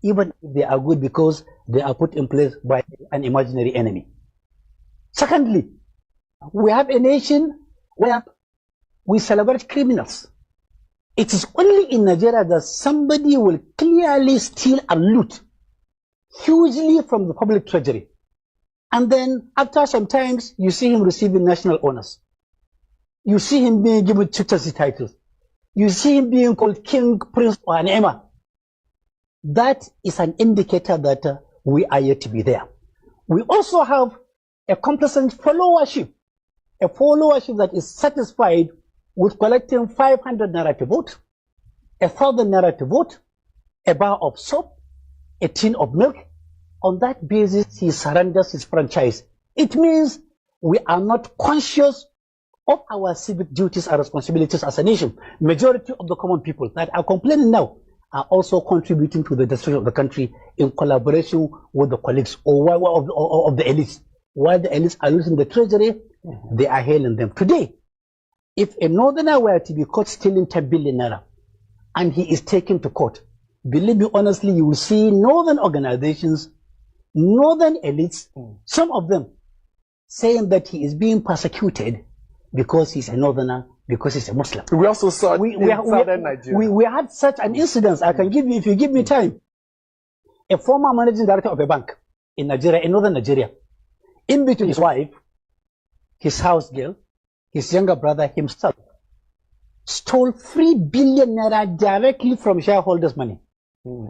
even if they are good because they are put in place by an imaginary enemy. Secondly, we have a nation where we celebrate criminals. It is only in Nigeria that somebody will clearly steal and loot hugely from the public treasury. And then after some times, you see him receiving national honors. You see him being given chieftaincy titles. You see him being called king, prince, or an emir. That is an indicator that we are yet to be there. We also have a complacent followership, a followership that is satisfied with collecting 500 naira to vote, 1,000 naira to vote, a bar of soap, a tin of milk. On that basis, he surrenders his franchise. It means we are not conscious of our civic duties and responsibilities as a nation. Majority of the common people that are complaining now are also contributing to the destruction of the country in collaboration with the colleagues of the elites. While the elites are losing the treasury, they are hailing them. Today, if a northerner were to be caught stealing 10 billion naira and he is taken to court, believe me honestly, you will see northern organizations, northern elites, some of them saying that he is being persecuted because he's a northerner, because he's a Muslim. We also saw southern Nigeria. We had such an incident. I can give you, if you give me time. A former managing director of a bank in Nigeria, in northern Nigeria, in between his wife, his house girl, his younger brother, himself, stole 3 billion naira directly from shareholders' money.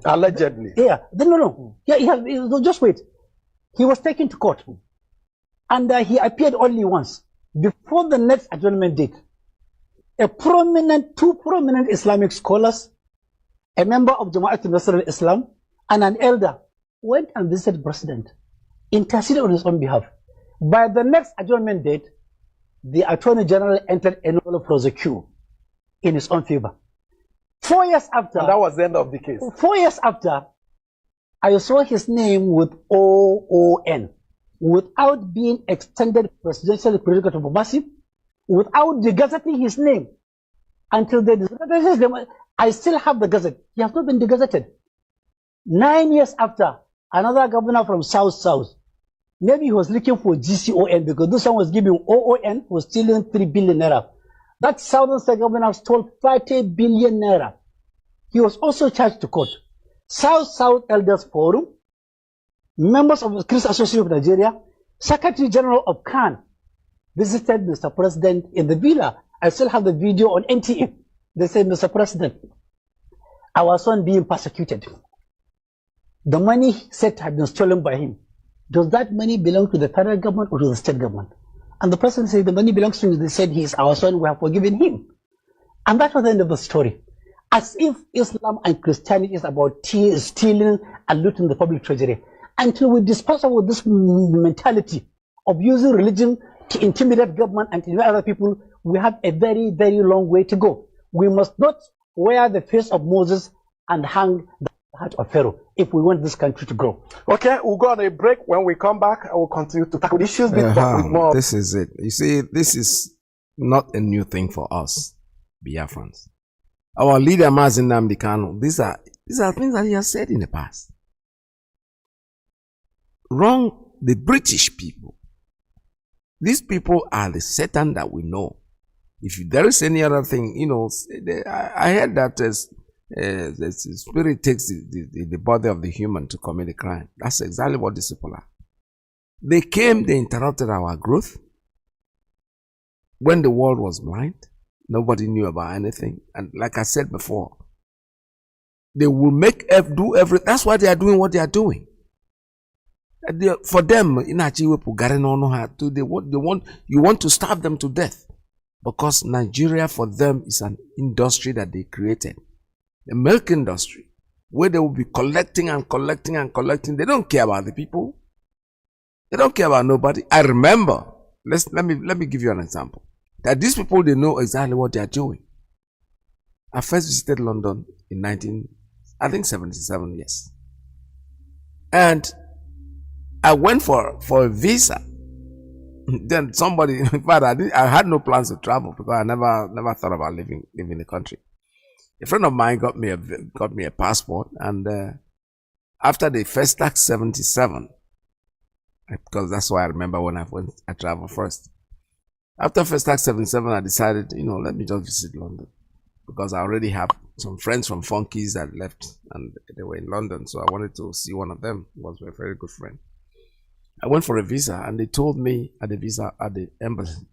Allegedly. Yeah. No. Yeah, just wait. He was taken to court. And he appeared only once. Before the next adjournment date, two prominent Islamic scholars, a member of Jama'at al-Nasr al-Islam, and an elder went and visited the president, interceded on his own behalf. By the next adjournment date, the Attorney General entered a novel prosecute in his own favor. 4 years after, and that was the end of the case. 4 years after, I saw his name with OON, without being extended presidential prerogative of mercy, without degazetting his name. Until the I still have the gazette. He has not been degazetted. 9 years after, another governor from South, maybe he was looking for GCON because this one was giving OON, was stealing 3 billion naira. That Southern State governor stole 30 billion naira. He was also charged to court. South Elders Forum, members of the Christian Association of Nigeria, Secretary General of Kanu visited Mr. President in the villa. I still have the video on NTA. They said, Mr. President, our son being persecuted. The money said to have been stolen by him. Does that money belong to the federal government or to the state government? And the president said the money belongs to him. They said he is our son, we have forgiven him. And that was the end of the story. As if Islam and Christianity is about stealing and looting the public treasury. Until we dispose of this mentality of using religion to intimidate government and to intimidate other people, we have a very, very long way to go. We must not wear the face of Moses and hang the heart of Pharaoh if we want this country to grow. Okay, we'll go on a break. When we come back, I will continue to tackle issues with more. This is it. You see, this is not a new thing for us, Biafrans. Our leader, Mazi Iyke, these are things that he has said in the past. Wrong the British people. These people are the Satan that we know. If there is any other thing, you know, I heard that the spirit takes the body of the human to commit a crime. That's exactly what these people are. They came, they interrupted our growth. When the world was blind, nobody knew about anything. And like I said before, they will do everything. That's why they are doing what they are doing. For them, you want to starve them to death. Because Nigeria for them is an industry that they created. A milk industry. Where they will be collecting and collecting and collecting. They don't care about the people. They don't care about nobody. I remember, let me give you an example. That these people, they know exactly what they are doing. I first visited London in 1977, yes. And I went for a visa. Then somebody, in fact, I had no plans to travel because I never thought about leaving the country. A friend of mine got me a passport, and After the first tax 77, because that's why I remember when I traveled first. After first tax 77, I decided, let me just visit London, because I already have some friends from Funkies that left and they were in London. So I wanted to see one of them. He was my very good friend. I went for a visa and they told me at the embassy,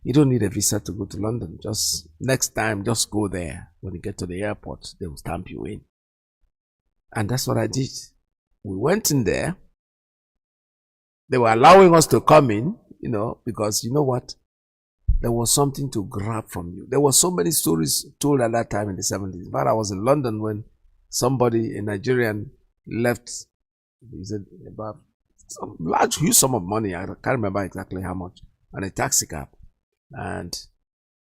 you don't need a visa to go to London. Just next time, just go there. When you get to the airport, they will stamp you in. And that's what I did. We went in there. They were allowing us to come in, because you know what? There was something to grab from you. There were so many stories told at that time in the 70s. But I was in London when somebody, a Nigerian, left, he said, about some huge sum of money. I can't remember exactly how much, on a taxi cab. And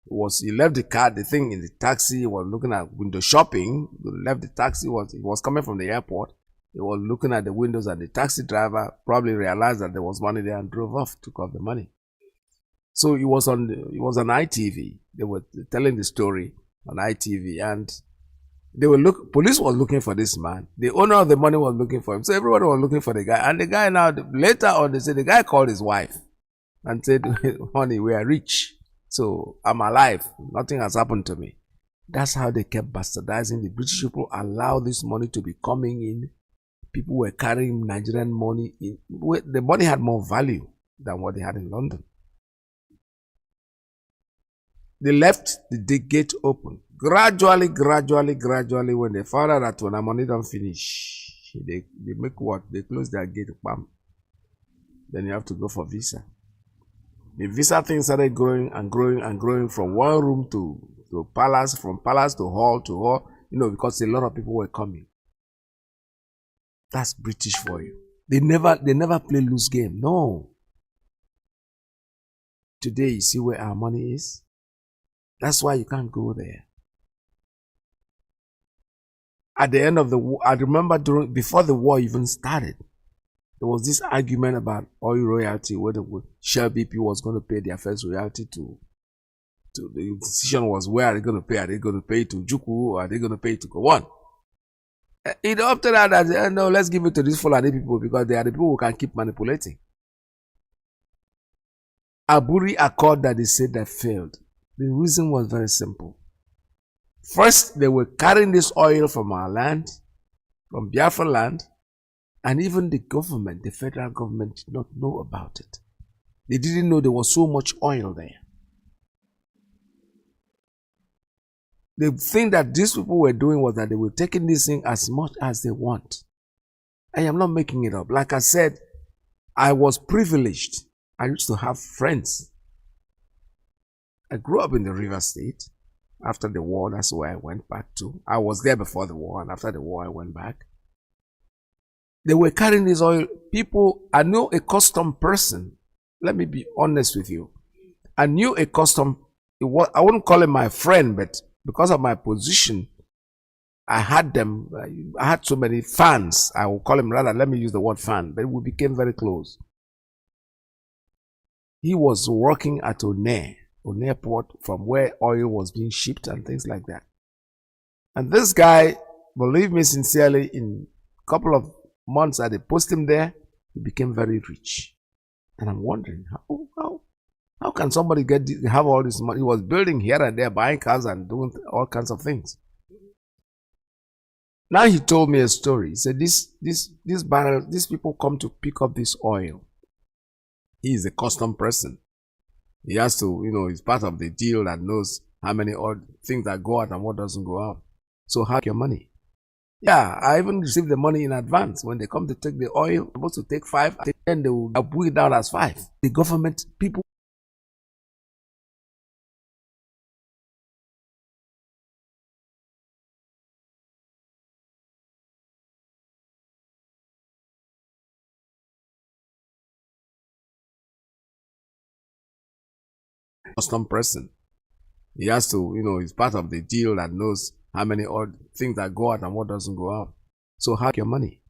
he left the thing in the taxi. He was looking at window shopping. He left the taxi. He was coming from the airport. He was looking at the windows, and the taxi driver probably realized that there was money there and drove off, took off the money. So it was on ITV. They were telling the story on ITV, and police was looking for this man. The owner of the money was looking for him. So everybody was looking for the guy. And the guy now, later on, they said the guy called his wife and said, honey, we are rich. So I'm alive. Nothing has happened to me. That's how they kept bastardizing. The British people allowed this money to be coming in. People were carrying Nigerian money in. The money had more value than what they had in London. They left the gate open. Gradually, when they found out that when our money don't finish, they make what? They close their gate. Bam. Then you have to go for visa. The visa thing started growing and growing from one room to palace, from palace to hall, because a lot of people were coming. That's British for you. They never play loose game. No. Today, you see where our money is? That's why you can't go there. At the end of the war, I remember before the war even started, there was this argument about oil royalty, whether Shell BP was going to pay their first royalty to the decision was, where are they going to pay? Are they going to pay to Juku, or are they going to pay to Gowon? After that, no, let's give it to these Fulani people, because they are the people who can keep manipulating. Aburi Accord that they said that failed. The reason was very simple. First, they were carrying this oil from our land, from Biafra land, and even the government, the federal government, did not know about it. They didn't know there was so much oil there. The thing that these people were doing was that they were taking this thing as much as they want. I am not making it up. Like I said, I was privileged. I used to have friends. I grew up in the River State. After the war, that's where I went back to. I was there before the war, and after the war, I went back. They were carrying this oil. People, I know a custom person. Let me be honest with you. I knew a custom, I wouldn't call him my friend, but because of my position, I had so many fans. I will call him, rather, let me use the word fan, but we became very close. He was working at on airport, from where oil was being shipped and things like that. And this guy, believe me sincerely, in a couple of months that they post him there, he became very rich. And I'm wondering, how can somebody have all this money? He was building here and there, buying cars and doing all kinds of things. Now he told me a story. He said, these people come to pick up this oil. He is a custom person. He has to, he's part of the deal that knows how many odd things that go out and what doesn't go out. So how your money? Yeah, I even received the money in advance. When they come to take the oil, they're supposed to take 5, then they will put it down as 5. The government people. Custom person. He has to, he's part of the deal that knows how many odd things that go out and what doesn't go out. So how your money?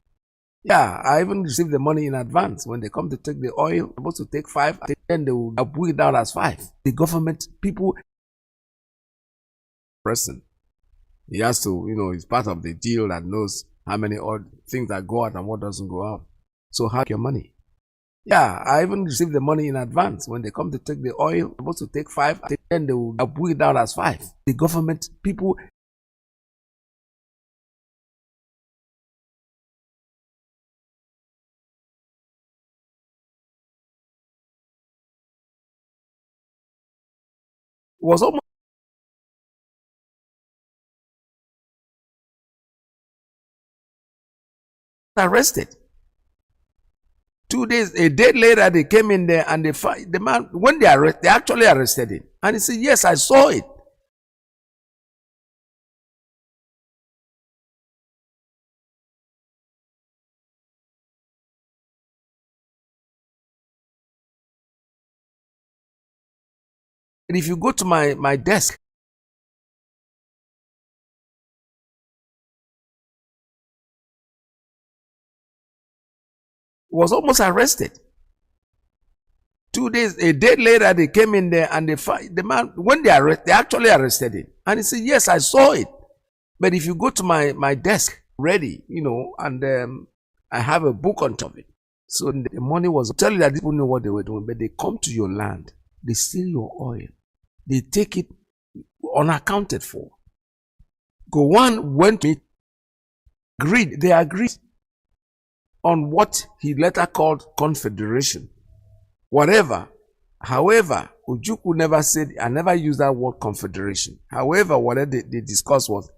Yeah, I even received the money in advance. When they come to take the oil, they're supposed to take 5, then they will put it down as 5. The government people person. He has to, he's part of the deal that knows how many odd things that go out and what doesn't go out. So how your money? Yeah, I even received the money in advance. When they come to take the oil, they're supposed to take 5, then they will put it down as 5. The government, people, was almost arrested. 2 days, a day later, they came in there and the man, when they actually arrested him. And he said, yes, I saw it. And if you go to my desk, was almost arrested. 2 days, a day later, they came in there and the man, when they actually arrested him. And he said, yes, I saw it. But if you go to my desk, ready, and I have a book on top of it. So the money was, I'll tell you that people know what they were doing, but they come to your land, they steal your oil, they take it unaccounted for. Gowon went to meet, they agreed on what he later called confederation. Whatever. However, Ojukwu never said, I never used that word confederation. However, whatever they discussed was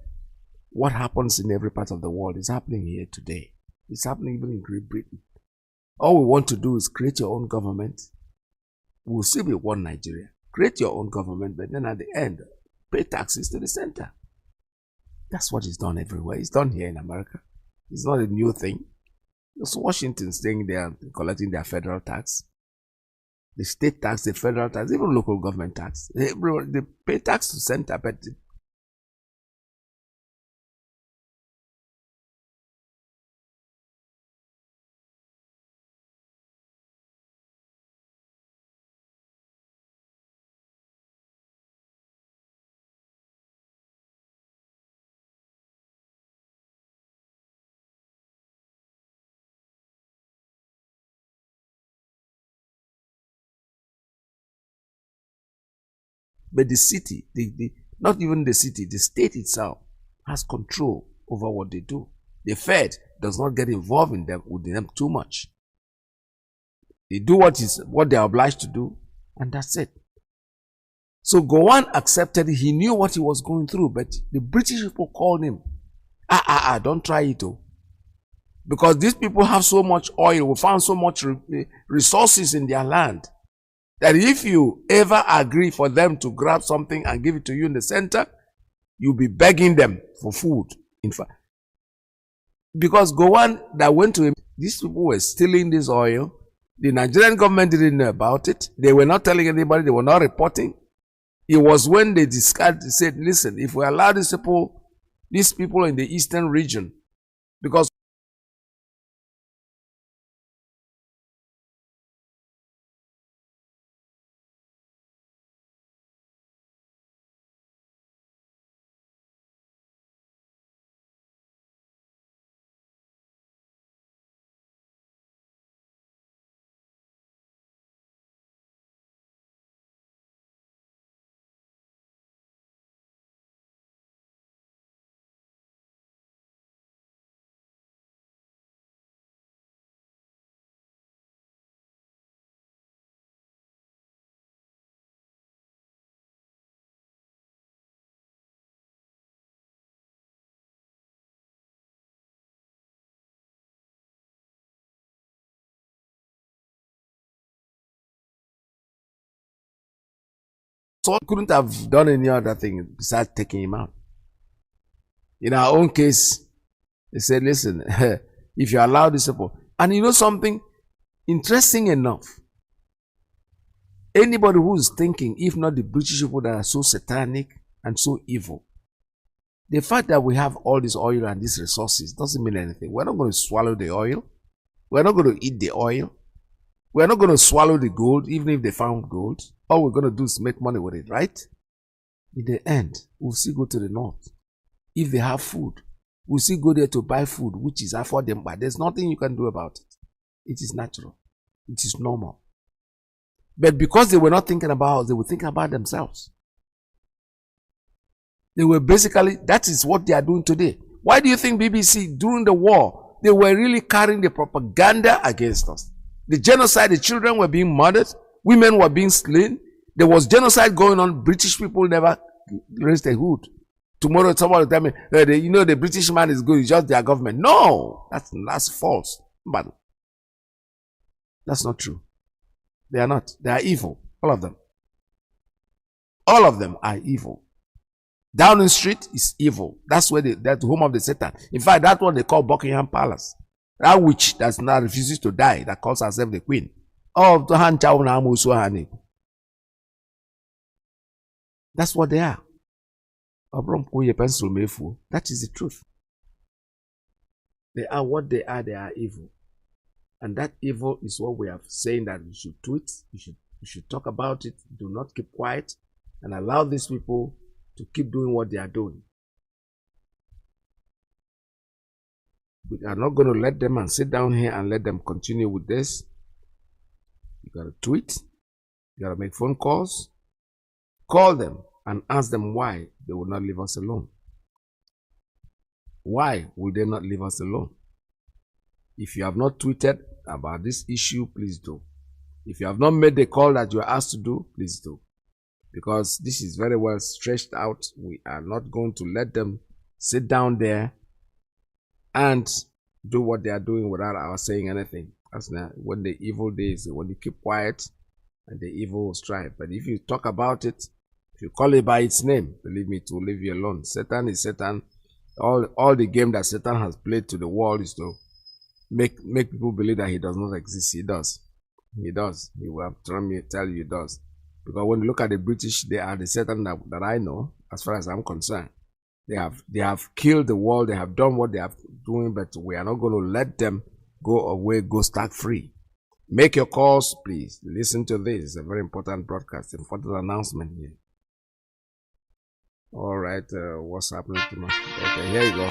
what happens in every part of the world is happening here today. It's happening even in Great Britain. All we want to do is create your own government. We'll still be one Nigeria. Create your own government, but then at the end, pay taxes to the center. That's what is done everywhere. It's done here in America. It's not a new thing. It's Washington staying there and collecting their federal tax. The state tax, the federal tax, even local government tax. They pay tax to center, but the city, not even the city, the state itself has control over what they do. The Fed does not get involved with them too much. They do what they are obliged to do, and that's it. So Gowon accepted it. He knew what he was going through, but the British people called him. Don't try it, though. Because these people have so much oil, we found so much resources in their land, that if you ever agree for them to grab something and give it to you in the center, you'll be begging them for food. In fact, because Gowon that went to him, these people were stealing this oil. The Nigerian government didn't know about it. They were not telling anybody. They were not reporting. It was when they said, listen, if we allow these people in the eastern region, because so couldn't have done any other thing besides taking him out. In our own case, they said, listen, if you allow this people, and you know something interesting enough, anybody who is thinking, if not the British people that are so satanic and so evil, the fact that we have all this oil and these resources doesn't mean anything. We're not going to swallow the oil. We're not going to eat the oil. We're not going to swallow the gold, even if they found gold. All we're going to do is make money with it, right? In the end, we'll still go to the north. If they have food, We still go there to buy food, which is affordable, but there's nothing you can do about it. It is natural. It is normal. But because they were not thinking about us, they were thinking about themselves. They were basically, that is what they are doing today. Why do you think BBC, during the war, they were really carrying the propaganda against us? The genocide, the children were being murdered, women were being slain. There was genocide going on. British people never raised a hood. Tomorrow somebody will tell me, the British man is good, it's just their government. No, that's false. But that's not true. They are not. They are evil. All of them. All of them are evil. Downing Street is evil. That's where that's the home of the Satan. In fact, that's what they call Buckingham Palace. That witch that now refuses to die, that calls herself the queen. Oh, that's what they are. That is the truth. They are what they are. They are evil. And that evil is what we are saying, that you should tweet, you should talk about it, do not keep quiet, and allow these people to keep doing what they are doing. We are not going to let them and sit down here and let them continue with this. You got to tweet, you got to make phone calls, call them and ask them why they will not leave us alone. Why will they not leave us alone? If you have not tweeted about this issue, please do. If you have not made the call that you are asked to do, please do. Because this is very well stretched out. We are not going to let them sit down there and do what they are doing without our saying anything. That's not when the evil days, when you keep quiet and the evil will strive. But if you talk about it, if you call it by its name, believe me, it will leave you alone. Satan is Satan. All the game that Satan has played to the world is to make people believe that he does not exist. He does. He does. He will have tell you he does. Because when you look at the British, they are the Satan that I know, as far as I'm concerned. They have killed the world. They have done what they have doing, but we are not going to let them go away, go stark free. Make your calls, please. Listen to this. It's a very important broadcast, important announcement here. All right, what's happening to me? Okay, here you go.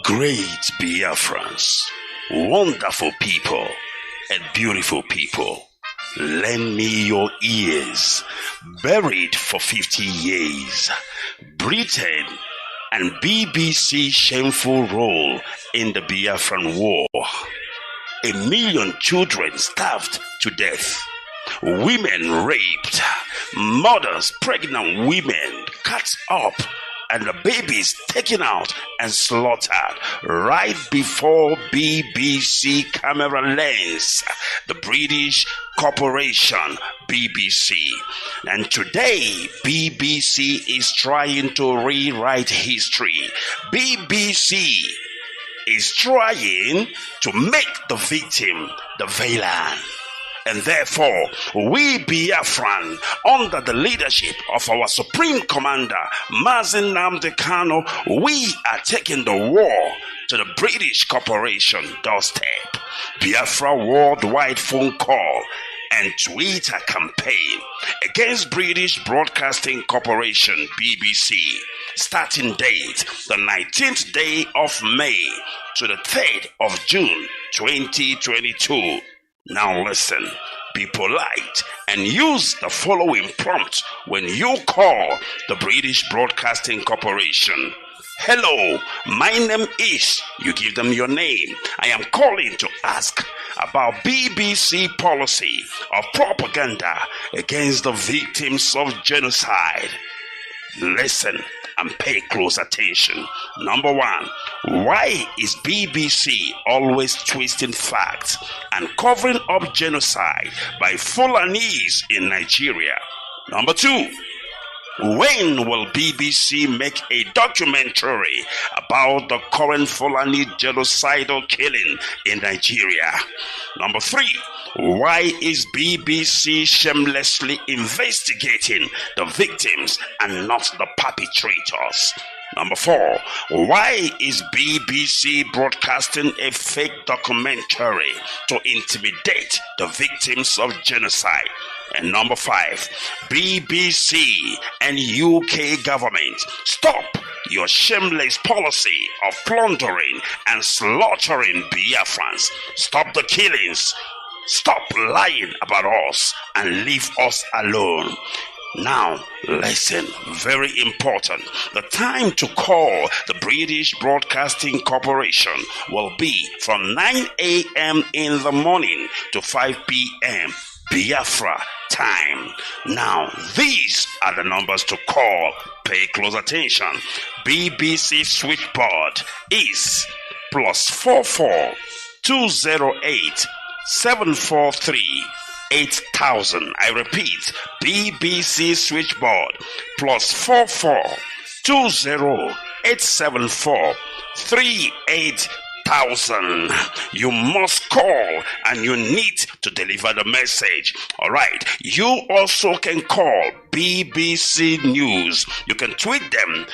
Great Biafrans, wonderful people and beautiful people, lend me your ears. Buried for 50 years, Britain and BBC shameful role in the Biafran war. 1 million children starved to death, women raped, mothers, pregnant women cut up, and the babies taken out and slaughtered right before BBC camera lens, the British corporation BBC. And today, BBC is trying to rewrite history. BBC is trying to make the victim the villain. And therefore, we Biafran, under the leadership of our Supreme Commander, Mazi Nnamdi Kanu, we are taking the war to the British corporation doorstep. Biafra worldwide phone call and Twitter campaign against British Broadcasting Corporation, BBC. Starting date, the 19th day of May to the 3rd of June, 2022. Now listen, be polite and use the following prompt when you call the British Broadcasting Corporation. Hello, my name is, you give them your name. I am calling to ask about BBC policy of propaganda against the victims of genocide. Listen and pay close attention. Number 1, why is BBC always twisting facts and covering up genocide by Fulanis in Nigeria? Number 2, When will BBC make a documentary about the current Fulani genocidal killing in Nigeria? Number 3, why is BBC shamelessly investigating the victims and not the perpetrators? Number 4, why is BBC broadcasting a fake documentary to intimidate the victims of genocide? And number 5, BBC and UK government, stop your shameless policy of plundering and slaughtering Biafrans. Stop the killings. Stop lying about us and leave us alone. Now, listen, very important. The time to call the British Broadcasting Corporation will be from 9 a.m. in the morning to 5 p.m. Biafra time. Now, these are the numbers to call. Pay close attention. BBC switchboard is +44 208 743 8000. I repeat, BBC switchboard +44 20874 38,000. You must call and you need to deliver the message. All right. You also can call BBC News. You can tweet them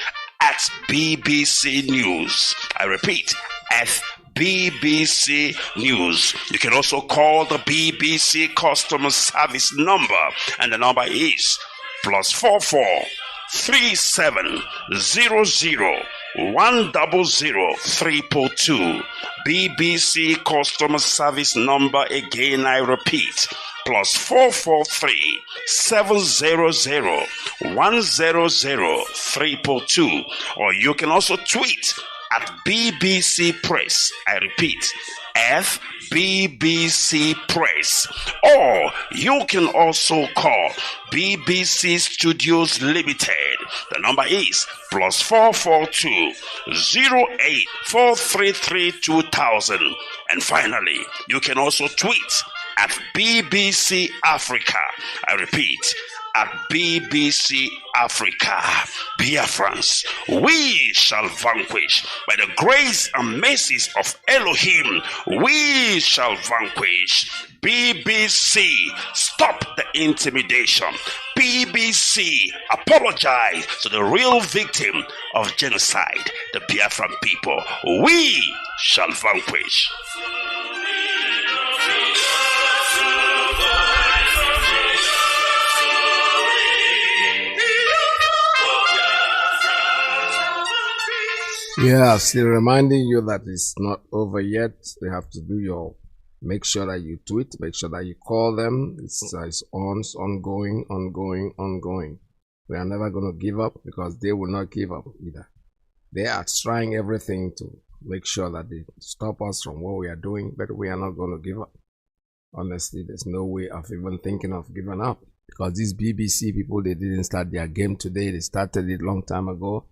at BBC News. I repeat, at BBC News. You can also call the BBC customer service number, and the number is +44 3700 100 342. BBC customer service number again, I repeat, +443 700 100 342. Or you can also tweet at BBC Press. I repeat, FBBC Press. Or you can also call BBC Studios Limited. The number is +442 08 433 2000. And finally, you can also tweet at BBC Africa. I repeat, at BBC Africa. Biafrans, we shall vanquish. By the grace and mercies of Elohim, we shall vanquish. BBC, stop the intimidation. BBC, apologize to the real victim of genocide, the Biafran people. We shall vanquish. Yeah, still reminding you that it's not over yet. You have to do your, make sure that you tweet, make sure that you call them. It's ongoing. We are never going to give up, because they will not give up either. They are trying everything to make sure that they stop us from what we are doing, but we are not going to give up. Honestly, there's no way of even thinking of giving up, because these BBC people, they didn't start their game today. They started it a long time ago.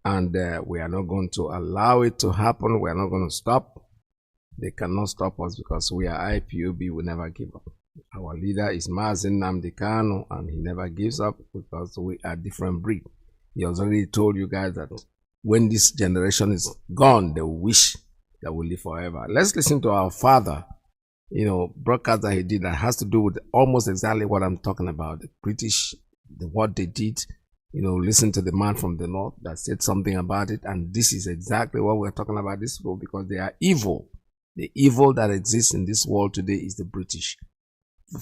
And we are not going to allow it to happen. We are not going to stop. They cannot stop us, because we are IPOB. We never give up. Our leader is Mazi Nnamdi Kanu, and he never gives up, because we are different breed. He has already told you guys that when this generation is gone, they will wish that we live forever. Let's listen to our father, broadcast that he did that has to do with almost exactly what I'm talking about. The British, what they did. Listen to the man from the north that said something about it. And this is exactly what we're talking about this world, because they are evil. The evil that exists in this world today is the British.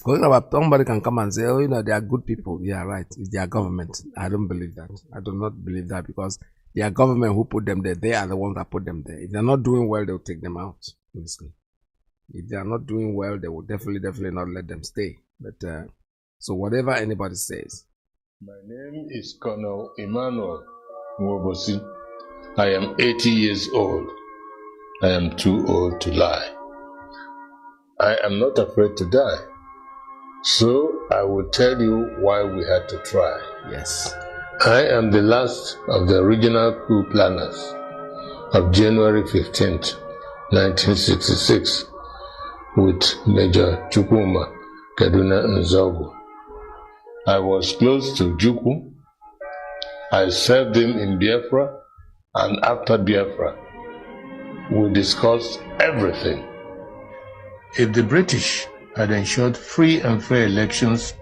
Forget about somebody can come and say, oh, they are good people. Yeah, right. It's their government. I don't believe that. I do not believe that, because their government who put them there, they are the ones that put them there. If they're not doing well, they'll take them out. Honestly. If they are not doing well, they will definitely not let them stay. But so whatever anybody says. My name is Colonel Emmanuel Mwobosi. I am 80 years old. I am too old to lie. I am not afraid to die. So I will tell you why we had to try. Yes. I am the last of the original coup planners of January 15th, 1966, with Major Chukwuma Kaduna Nzogu. I was close to Juku I served him in Biafra and after Biafra. We discussed everything. If the British had ensured free and fair elections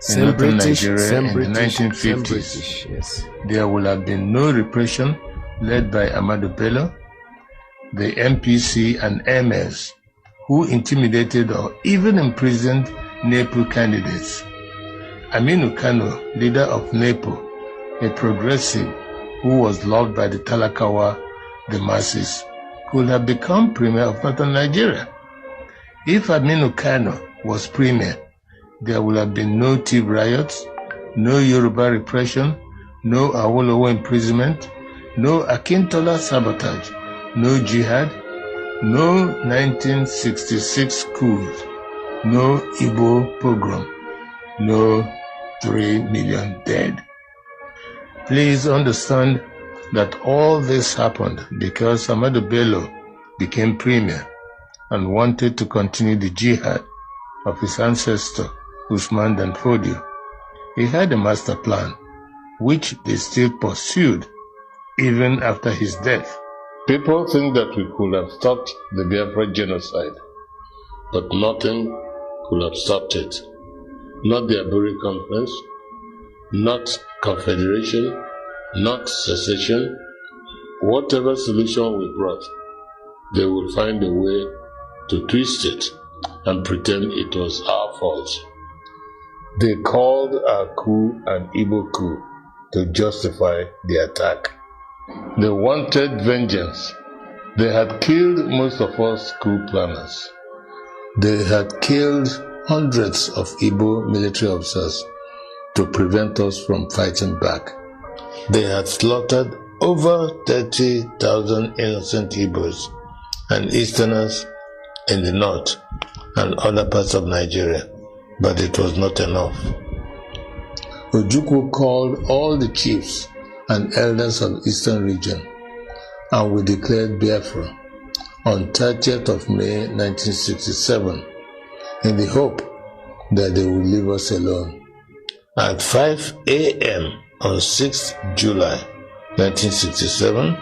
in northern Nigeria in the 1950s, yes, there would have been no repression led by Ahmadu Bello, the MPC and MS, who intimidated or even imprisoned NEPU candidates. Aminu Kanu, leader of NEPU, a progressive who was loved by the Talakawa, the masses, could have become premier of northern Nigeria. If Aminu Kanu was premier, there would have been no Tiv riots, no Yoruba repression, no Awolowo imprisonment, no Akintola sabotage, no jihad, no 1966 coups, no Igbo pogrom, no 3 million dead. Please understand that all this happened because Ahmadu Bello became premier and wanted to continue the jihad of his ancestor Usman Dan Fodio. He had a master plan, which they still pursued even after his death. People think that we could have stopped the Biafra genocide, but nothing could have stopped it. Not the Aburi Conference, not Confederation, not secession. Whatever solution we brought, they will find a way to twist it and pretend it was our fault. They called our coup an Igbo coup to justify the attack. They wanted vengeance. They had killed most of us coup planners. They had killed hundreds of Igbo military officers to prevent us from fighting back. They had slaughtered over 30,000 innocent Igbos and Easterners in the north and other parts of Nigeria, but it was not enough. Ojukwu called all the chiefs and elders of the Eastern region, and we declared Biafra on 30th of May 1967 in the hope that they would leave us alone. At 5 a.m. on 6th July 1967,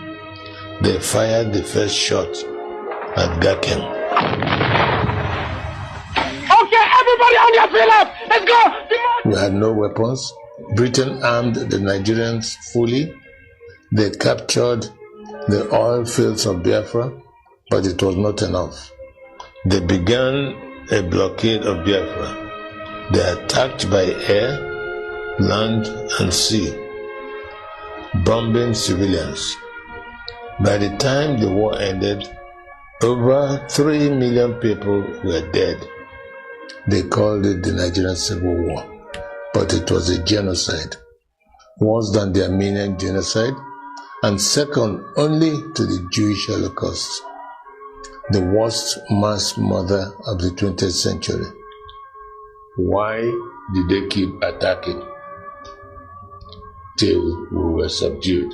they fired the first shot at Gaken. Okay, everybody on your feet up! Let's go! We had no weapons. Britain armed the Nigerians fully. They captured the oil fields of Biafra, but it was not enough. They began a blockade of Biafra. They attacked by air, land, and sea, bombing civilians. By the time the war ended, over 3 million people were dead. They called it the Nigerian Civil War, but it was a genocide, worse than the Armenian genocide, and second only to the Jewish Holocaust, the worst mass murder of the 20th century. Why did they keep attacking till we were subdued?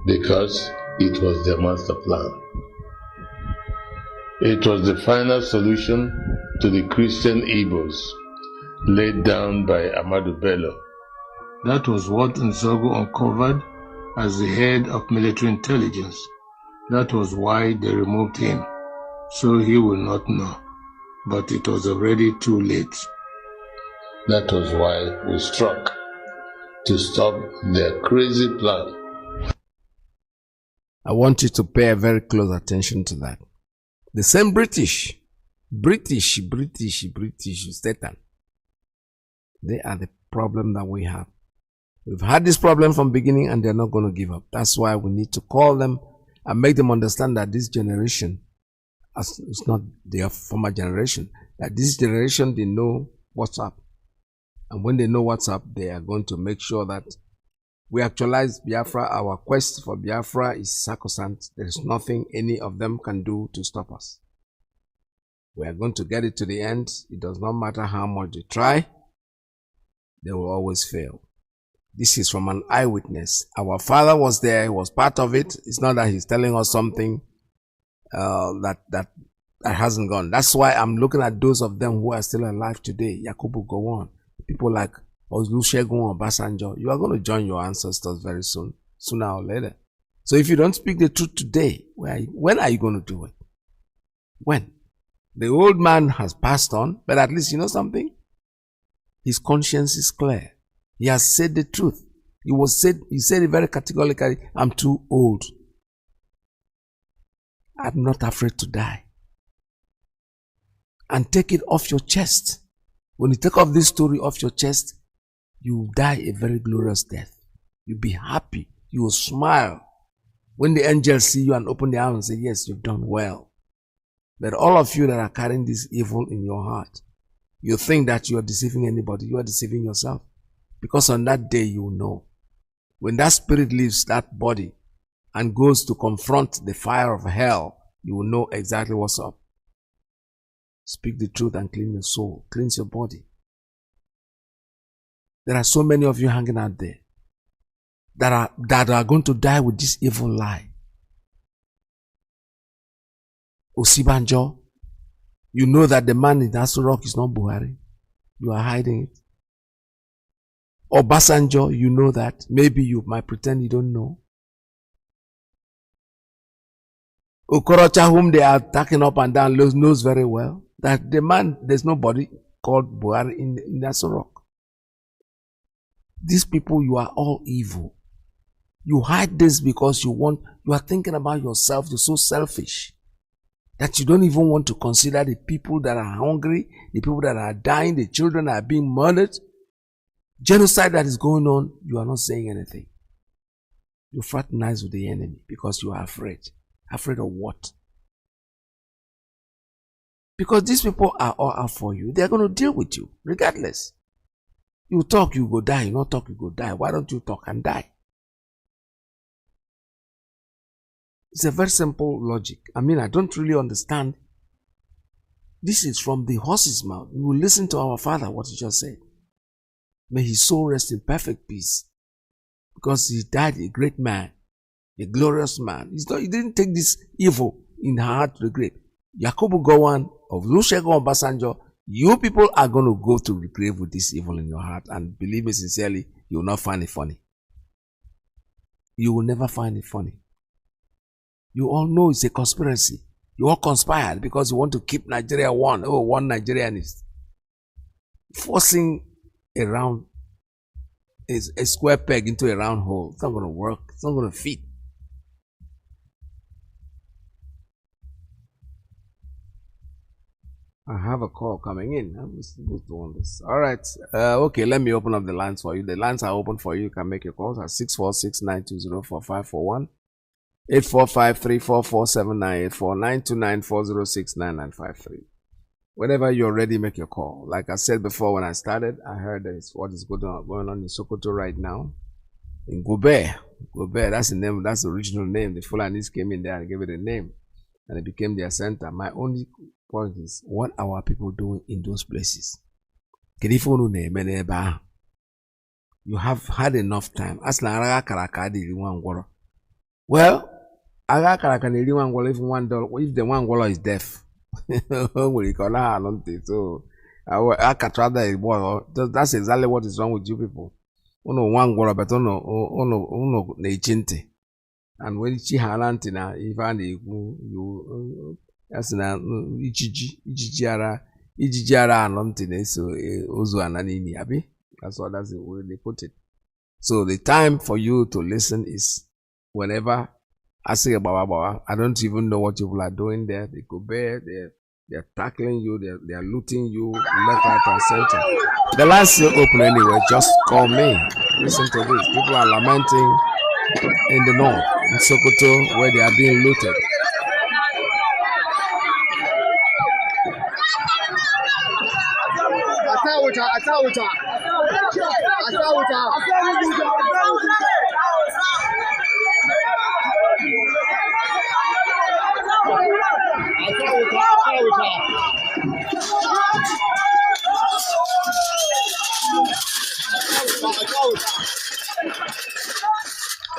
Because it was their master plan. It was the final solution to the Christian evils laid down by Ahmadu Bello. That was what Nzogu uncovered as the head of military intelligence. That was why they removed him, so he will not know. But it was already too late. That was why we struck, to stop their crazy plan. I want you to pay a very close attention to that. The same British, Satan, they are the problem that we have. We've had this problem from beginning and they're not going to give up. That's why we need to call them and make them understand that this generation, it's not their former generation, that this generation, they know what's up. And when they know what's up, they are going to make sure that we actualize Biafra. Our quest for Biafra is sacrosanct. There is nothing any of them can do to stop us. We are going to get it to the end. It does not matter how much they try. They will always fail. This is from an eyewitness. Our father was there. He was part of it. It's not that he's telling us something that hasn't gone. That's why I'm looking at those of them who are still alive today. Yakubu Gowon. People like or Olusegun or Obasanjo, you are going to join your ancestors very soon, sooner or later. So if you don't speak the truth today, when are you going to do it? When? The old man has passed on, but at least you know something? His conscience is clear. He has said the truth. He said it very categorically, I'm too old. I'm not afraid to die. And take it off your chest. When you take off this story off your chest, you will die a very glorious death. You'll be happy. You will smile. When the angels see you and open their arms and say, yes, you've done well. But all of you that are carrying this evil in your heart, you think that you are deceiving anybody. You are deceiving yourself. Because on that day you will know. When that spirit leaves that body and goes to confront the fire of hell, you will know exactly what's up. Speak the truth and clean your soul. Cleanse your body. There are so many of you hanging out there that are going to die with this evil lie. Osibanjo, you know that the man in Aso Rock is not Buhari. You are hiding it. Obasanjo, you know that. Maybe you might pretend you don't know. Okorocha, whom they are attacking up and down, knows very well that the man, there's nobody called Buhari in Aso Rock. These people, you are all evil. You hide this because you are thinking about yourself. You're so selfish that you don't even want to consider the people that are hungry, the people that are dying, the children that are being murdered. Genocide that is going on, you are not saying anything. You fraternize with the enemy because you are afraid. Afraid of what? Because these people are all out for you. They are going to deal with you regardless. You talk, you go die. You not talk, you go die. Why don't you talk and die? It's a very simple logic. I mean, I don't really understand. This is from the horse's mouth. We will listen to our father, what he just said. May his soul rest in perfect peace. Because he died a great man, a glorious man. He didn't take this evil in her heart to the grave. Yakubu Gowon of Olusegun Obasanjo, you people are going to go to the grave with this evil in your heart. And believe me sincerely, you will not find it funny. You will never find it funny. You all know it's a conspiracy. You all conspired because you want to keep Nigeria one. Oh, one Nigerian is forcing a square peg into a round hole. It's not going to work. It's not going to fit. I have a call coming in. I'm supposed to want this. All right. Okay, let me open up the lines for you. The lines are open for you. You can make your calls at 646-920-4541, 845-344-7984, 929-406-9953. Whenever you're ready, make your call. Like I said before when I started, I heard what is going on in Sokoto right now. In Gobe, that's the name, that's the original name. The Fulanis came in there and gave it a name, and it became their center. My only point is, what are our people doing in those places? You have had enough time. Well, if the one Ngwolo is deaf, so that's exactly what is wrong with you people. And when she halanti na even you that's na ijiji ara anonti so ozu ananini abi. That's the way they put it. So the time for you to listen is whenever I say Baba. I don't even know what people are doing there. They go there, they're tackling you, they're looting you left, right, and center. The line's still open anyway. Just call me. Listen to this. People are lamenting in the north, in Sokoto, where they are being looted.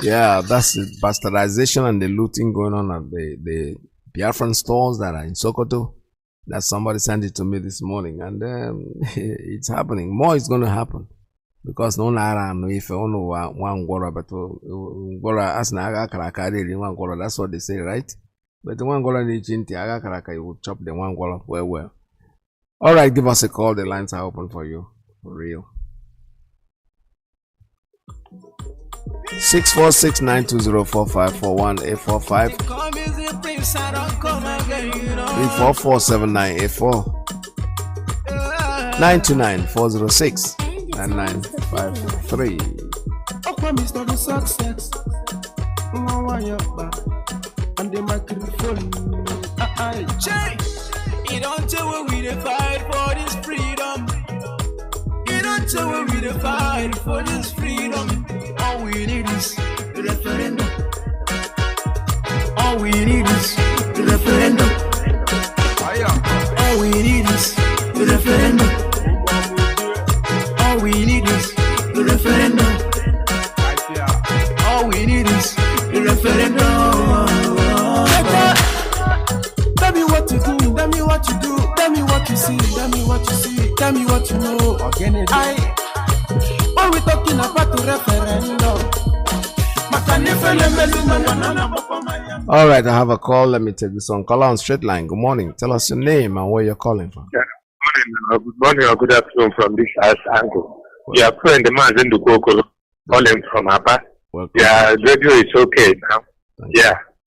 Yeah, that's the bastardization and the looting going on at the Biafran stores that are in Sokoto. That somebody sent it to me this morning, and it's happening. More is going to happen. because no no if only one gwara but gwara as na aga karaka dey one gwara, that's what they say, right? But the one gwara ni chinti aga karaka, you will chop the one gwara well. All right, give us a call. The lines are open for you, for real. 646-920-4541-845 344-7984 929-406 9953. And the microphone. You don't tell what we fight for this freedom. You don't tell what we fight for this freedom. All we need is the referendum. All we need is the referendum. All we need is the referendum. All we need is the referendum. All we need is the referendum. Tell me what to do, tell me what you do, tell me what you see, tell me what you see, tell me what you know. When we talking about the referendum. All right, I have a call. Let me take this on. Call on straight line. Good morning. Tell us your name and where you're calling from. Yeah. Good morning or good afternoon from this angle. Your friend, the man in the Koko, calling from Abba. Yeah, radio is okay now.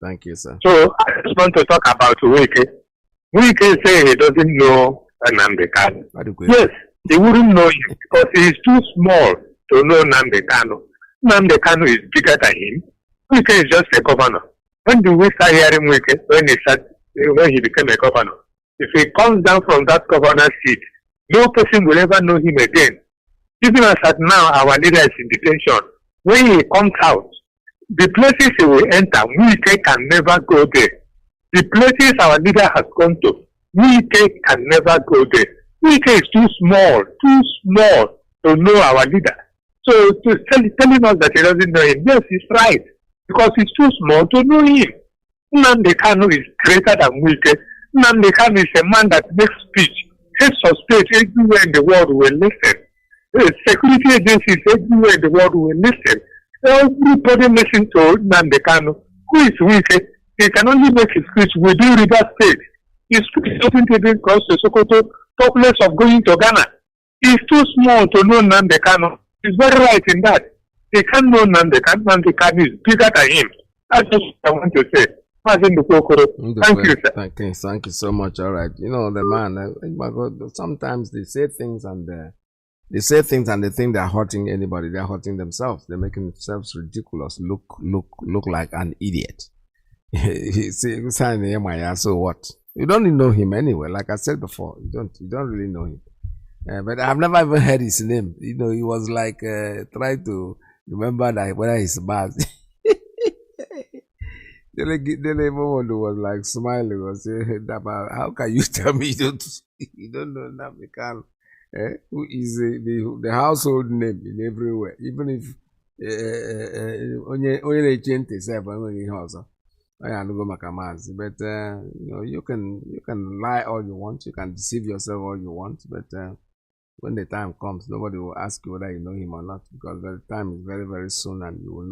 Thank you, sir. So I just want to talk about Iyke. Iyke say he doesn't know Nnamdi Kanu. Yes, he wouldn't know him because he is too small to know Nnamdi Kanu. Nnamdi Kanu is bigger than him. Iyke is just a governor. When do we start hearing Iyke? When he became a governor. If he comes down from that governor seat, no person will ever know him again. Even as at now, our leader is in detention. When he comes out, the places he will enter, Iyke can never go there. The places our leader has gone to, Iyke can never go there. Iyke is too small to know our leader. So telling us that he doesn't know him, yes, he's right. Because he's too small to know him. Nnamdi Kanu is greater than Iyke. Nnamdi Kanu is a man that makes speech. Heads of state everywhere in the world will listen. Security agencies everywhere in the world will listen. Everybody listen to Nnamdi Kanu. Who is Iyke? He can only make his speech within River State. His speech doesn't even cross the Sokoto, talkless of going to Ghana. He's too small to know Nnamdi Kanu. He's very right in that. He can't know Nnamdi Kanu. Nnamdi Kanu is bigger than him. That's just what I want to say. Thank you, sir. Thank you so much. All right. You know, the man, my God, sometimes they say things and they think they're hurting anybody. They're hurting themselves. They're making themselves ridiculous, look like an idiot. So what? You don't even know him anyway. Like I said before, you don't really know him. But I've never even heard his name. You know, he was like trying to remember that whether he's bad. The woman was like smiling or saying, how can you tell me you don't know Nnamdi Kanu? Who is the household name in everywhere? Even if only they change itself, only also. I don't go Mazi, but you know, you can lie all you want, you can deceive yourself all you want, but when the time comes, nobody will ask you whether you know him or not, because the time is very, very soon, and you will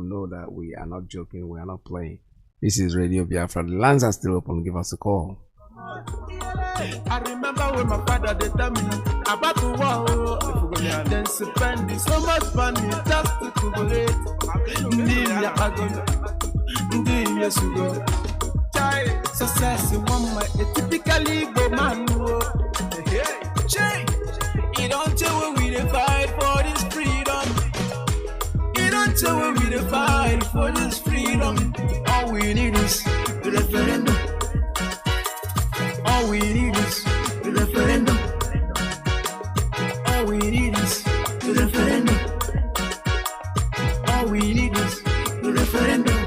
know that we are not joking, we are not playing. This is Radio Biafra. The lines are still open. Give us a call. I remember when my father they tell me about the war, then spend so much money just to collaborate. Success in one my typically go man. You don't tell when we fight for this freedom. You don't tell when we fight for this freedom. All we need is the referendum. All we need is the referendum. All we need is the referendum. All we need is the referendum.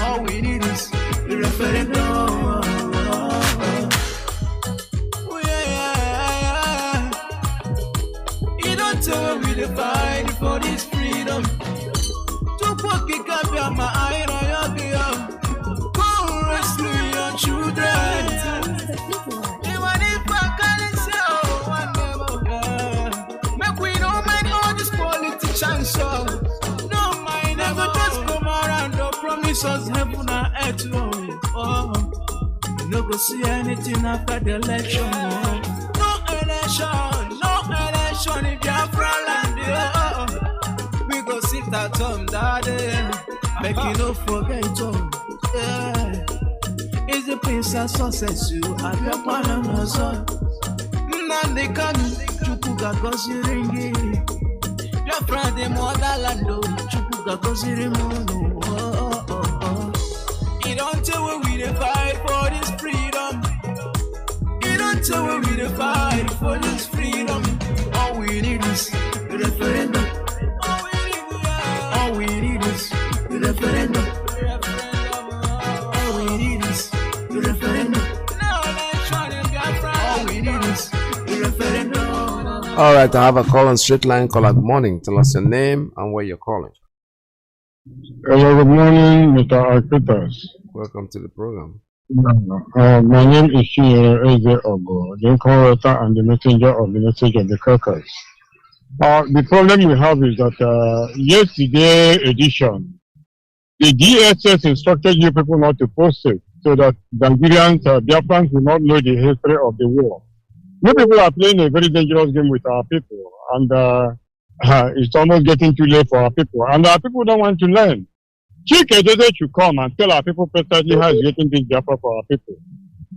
All we need is the referendum. You don't tell me to fight for this freedom. To walk it up my eye. Children, even if I can't show one never no go see anything after the election. No election in Biafra land. We go sit at home, daddy. Make you no forget home. Yeah. It's the Prince of Success, you have your plan on your son. Nnamdi Kanu, Chukuga Gosiringi. Biafra the motherland, Chukuga Gosiringi. You don't tell when we dey fight for this freedom. You don't tell when we dey fight for this freedom. All we need is the referendum. All we need is the referendum. All we need is the referendum. All we need is the referendum. All right, I have a call on straight line. Caller, good morning. Tell us your name and where you're calling. Hello, good morning, Mr. Arquitas. Welcome to the program. My name is Eze Ogo, the co-writer and the messenger of the message of the caucus. The problem we have is that yesterday edition, the DSS instructed you people not to post it so that Nigerians, Biafrans will not know the history of the war. You people are playing a very dangerous game with our people, and it's almost getting too late for our people, and our people don't want to learn. Chike should come and tell our people precisely how he's getting this Biafra for our people.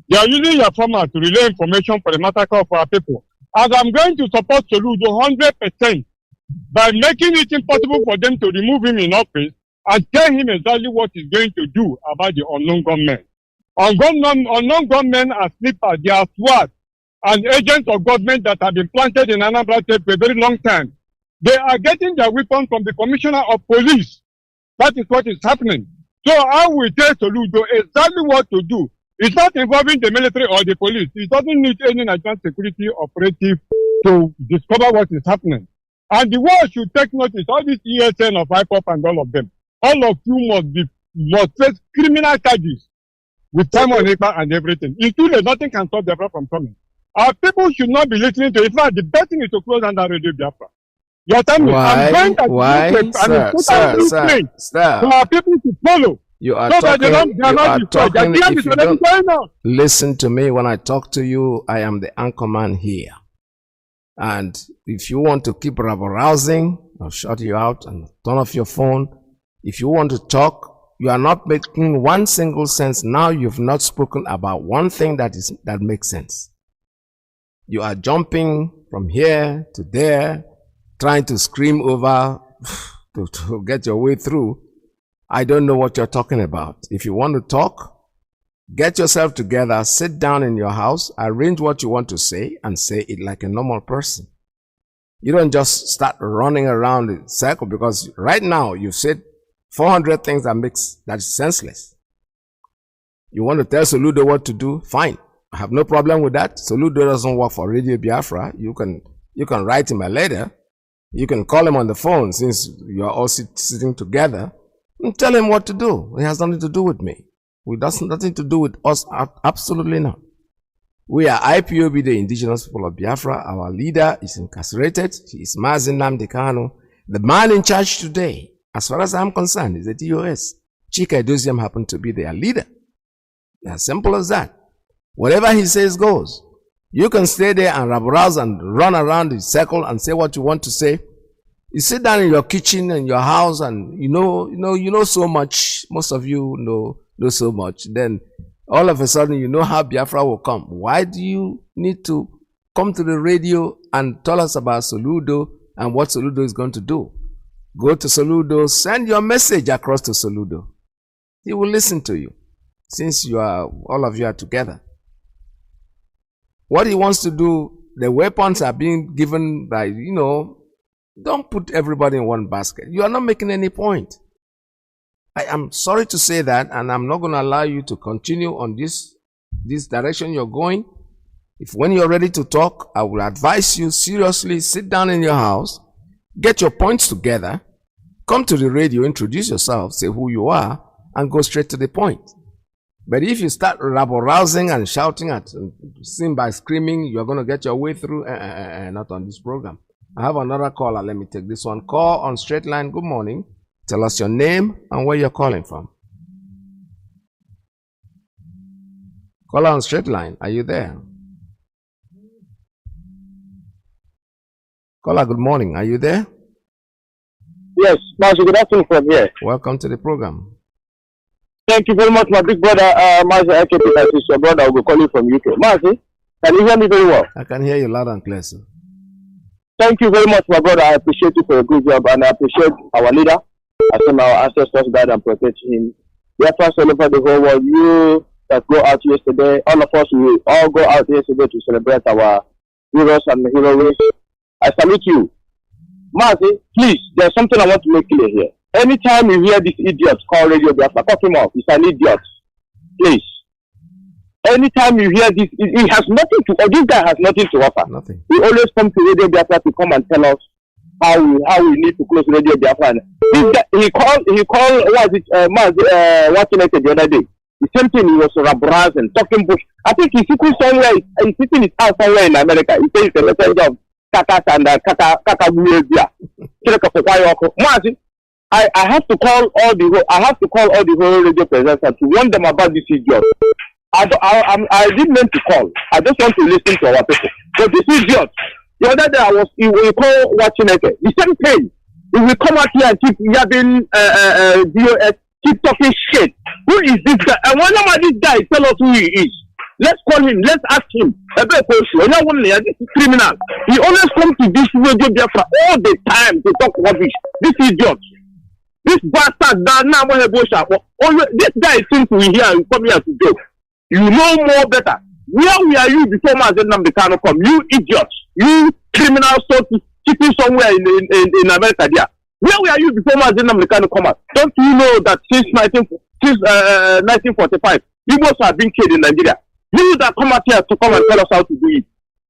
They are using your format to relay information for the massacre of our people. As I'm going to support Soludo 100% by making it impossible for them to remove him in office and tell him exactly what he's going to do about the unknown gunmen. Unknown gunmen are snippers, they are SWAT and agents of government that have been planted in Anambra State for a very long time. They are getting their weapons from the commissioner of police. That is what is happening. So I will tell Soludo exactly what to do. It's not involving the military or the police. It doesn't need any Nigerian security operative to discover what is happening. And the world should take notice, all these ESN of Ipob and all of them. All of you must face criminal charges with time on paper and everything. In 2 days, nothing can stop Biafra from coming. Our people should not be listening to it. In fact, the best thing is to close under Radio Biafra. You're telling me, I'm going to Sir, for our people to follow. You are so talking, you listen to me. When I talk to you, I am the anchorman here. And if you want to keep rousing, I'll shut you out and turn off your phone. If you want to talk, you are not making one single sense. Now you've not spoken about one thing that makes sense. You are jumping from here to there, trying to scream over to get your way through. I don't know what you're talking about. If you want to talk, get yourself together, sit down in your house, arrange what you want to say, and say it like a normal person. You don't just start running around in a circle, because right now you've said 400 things that is senseless. You want to tell Soludo what to do? Fine. I have no problem with that. Soludo doesn't work for Radio Biafra. You can write him a letter. You can call him on the phone, since you are all sitting together, and tell him what to do. It has nothing to do with me. It has nothing to do with us. Absolutely not. We are IPOB, the indigenous people of Biafra. Our leader is incarcerated. He is Mazi Iyke. The man in charge today, as far as I'm concerned, is the DOS. Chika Edoziem happened to be their leader. As simple as that. Whatever he says goes. You can stay there and rabble-rouse and run around the circle and say what you want to say. You sit down in your kitchen and your house, and you know so much. Most of you know so much. Then all of a sudden you know how Biafra will come. Why do you need to come to the radio and tell us about Soludo and what Soludo is going to do? Go to Soludo, send your message across to Soludo. He will listen to you, since all of you are together. What he wants to do, the weapons are being given by, don't put everybody in one basket. You are not making any point. I am sorry to say that, and I'm not going to allow you to continue on this direction you're going. If when you're ready to talk, I will advise you seriously, sit down in your house, get your points together, come to the radio, introduce yourself, say who you are, and go straight to the point. But if you start rabble-rousing and shouting at, sing by screaming, you're going to get your way through, not on this program. I have another caller. Let me take this one. Call on straight line. Good morning. Tell us your name and where you're calling from. Caller on straight line, are you there? Caller, good morning. Are you there? Yes, Mazi, good afternoon from here. Welcome to the program. Thank you very much, my big brother, Mazi Iyke, because it's your brother. I will call you from UK. Mazi, can you hear me very well? I can hear you loud and clear, sir. Thank you very much, my brother. I appreciate you for a good job, and I appreciate our leader. I say our ancestors guide and protect him. Biafrans all over the whole world, you that go out yesterday, all of us, we all go out yesterday to celebrate our heroes and heroines. I salute you. Mazi, please, there's something I want to make clear here. Anytime you hear this idiot call Radio Biafra, cut him off. He's an idiot. Please. Anytime you hear this, he has nothing to, or this guy has nothing to offer. Nothing. He always comes to Radio Biafra to come and tell us how we need to close Radio Biafra. This guy, he called, what is it, Mazi, watching it the other day. The same thing, he was razzing, talking bush. I think he's sitting somewhere, he's sitting his house somewhere in America. He says he's a messenger of Kakas and Kakabuezia. Mazi, I have to call all the whole radio presenters to warn them about this idiot. I didn't mean to call. I just want to listen to our people. But this idiot, the other day he will call watching it. The same thing. He will come out here and keep yabbing DOS, keep talking shit. Who is this guy? And whenever this guy tell us who he is, let's call him, let's ask him. This is criminal. He always comes to this Radio Biafra all the time to talk rubbish. This idiot. This bastard, this guy thinks we here and come here to joke. You know more better. Where were you before Mazi Nnamdi come? You idiots. You criminal sitting somewhere in America there. Where were you before Mazi Nnamdi come out? Don't you know that since 1945, Igbos have been killed in Nigeria? You that come out here to come and tell us how to do it.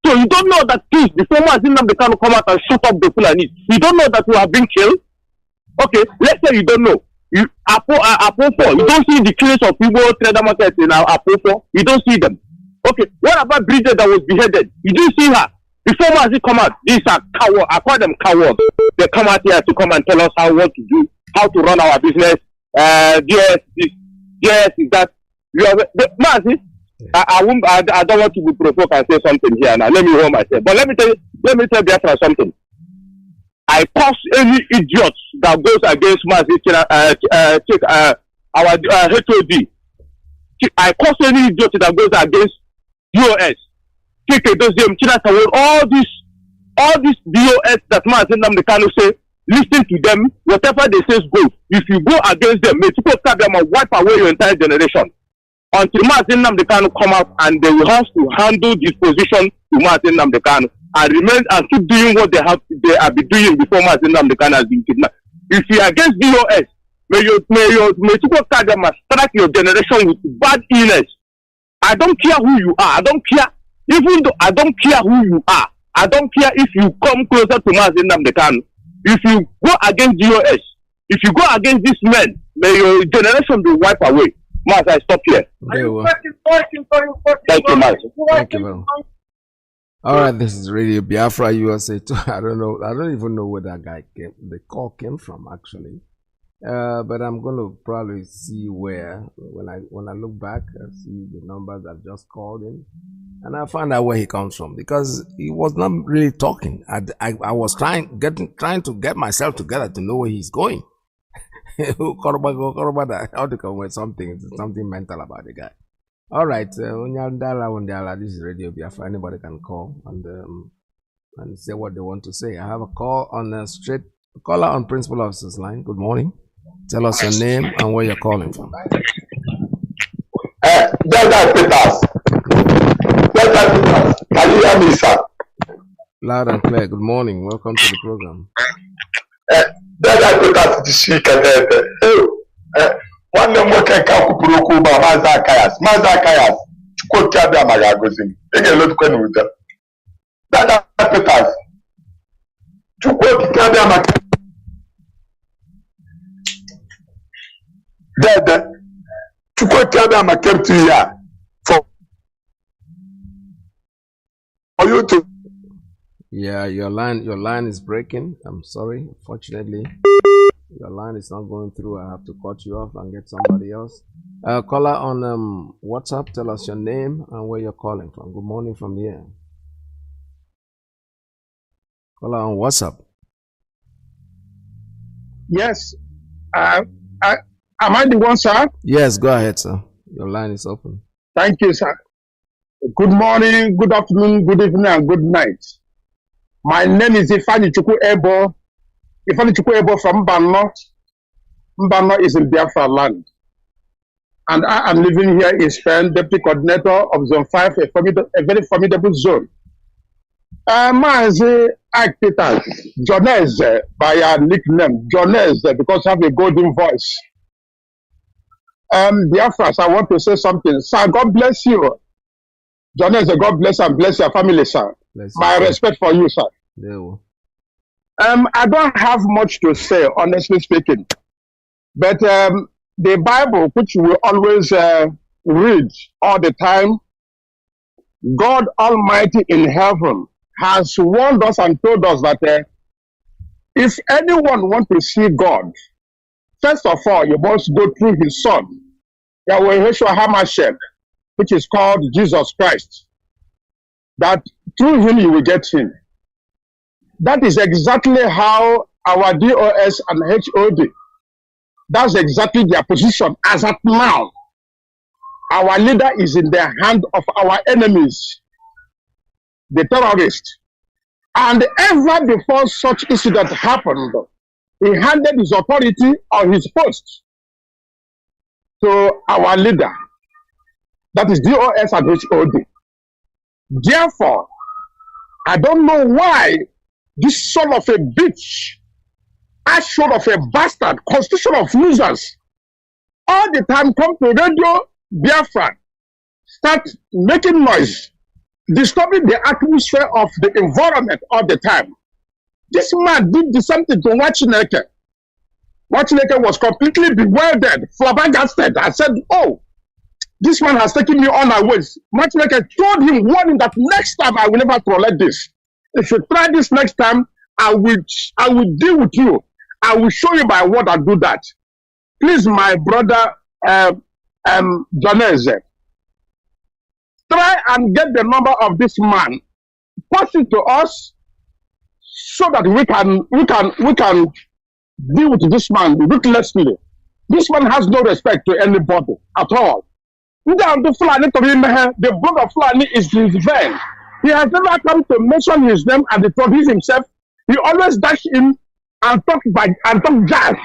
So you don't know that since before Mazi Nnamdi come out and shut up the Fulani, you don't know that you have been killed? Okay, let's say you don't know. You don't see the killings of people trader markets in Apo. You don't see them. Okay, what about Bridget that was beheaded? You didn't see her. Before Mazi come out, these are cowards. I call them cowards. They come out here to come and tell us what to do, how to run our business. Yes, is that. Mazi, I don't want to be provoked and say something here now. Let me hold myself. But let me tell Biafra something. I curse any idiot that goes against Mazi, our HOD. I curse any idiot that goes against DOS. All these DOS that Mazi Nnamdi say, listen to them, whatever they say is good. If you go against them, may people start them and wipe away your entire generation. Until Mazi Nnamdi come out and they will have to handle this position to Mazi Nnamdi and remain and keep doing what they have been doing before Mazi Nnamdi has been kidnapped. If you are against DOS, may people start them and strike your generation with bad illness. I don't care who you are. I don't care. Even though I don't care who you are. I don't care if you come closer to Mazi Nnamdi. If you go against DOS, if you go against these men, may your generation be wiped away. Mazi, I stop here. Very well. Thank you, Mazi. Thank you, well. All right, this is Radio Biafra USA. I don't even know where that guy the call came from actually. But I'm going to probably see where when I look back, I see the numbers I've just called in, and I find out where he comes from because he was not really talking. I was trying to get myself together to know where he's going. Something mental about the guy. All right, this is Radio Biafra. Anybody can call and say what they want to say. I have a call on a caller on Principal Officer's line. Good morning. Tell us your name and where you're calling from. Can you hear me, sir? Loud and clear. Good morning. Welcome to the program. Nwanne m nwoke nke kwupụrụ okwu bụ Mazi Akayas Chukwu abịa ma ga-agọzi m ị ga-elotukwe n'udo Dada Peters Chukwu abịa ma Dada Chukwu abịa ma came to here for you to. Yeah, your line is breaking. I'm sorry. Unfortunately, Your line is not going through. I have to cut you off and get somebody else. Caller on WhatsApp, tell us your name and where you're calling from. Good morning from here. Caller on WhatsApp. Yes. Am I the one, sir? Yes, go ahead, sir. Your line is open. Thank you, sir. Good morning, good afternoon, good evening, and good night. My name is Ifani Chukwu Ebo. Ifani Chukwu Ebo from Mbano. Mbano is in Biafra land. And I am living here in Spain, Deputy Coordinator of Zone 5, a very formidable zone. Mazi Iyke, Joneze, by our nickname, Joneze, because I have a golden voice. Biafrans, I want to say something. Sir, God bless you. Joneze, God bless and bless your family, sir. My respect for you, sir. I don't have much to say, honestly speaking. But the Bible, which we always read all the time, God Almighty in heaven has warned us and told us that if anyone wants to see God, first of all, you must go through his son, Yahweh Yeshua HaMashiach, which is called Jesus Christ. That through him you will get him. That is exactly how our DOS and HOD, that's exactly their position as at now. Our leader is in the hand of our enemies, the terrorists. And ever before such incident happened, he handed his authority or his post to our leader, that is DOS and HOD. Therefore, I don't know why this son of a bitch, asshole of a bastard, constitution of losers, all the time come to Radio Biafra, start making noise, disturbing the atmosphere of the environment all the time. This man did the same thing to Wachineke. Wachineke was completely bewildered, flabbergasted, and said, oh, this man has taken me unawares. Wachineke told him, warning that next time I will never tolerate this. If you try this next time, I will deal with you. I will show you by what I do that. Please, my brother, Joneze, try and get the number of this man, pass it to us, so that we can deal with this man ruthlessly. This man has no respect to anybody at all. The blood of Fulani is his vein. He has never come to mention his name and introduce himself. He always dash in and talk jazz.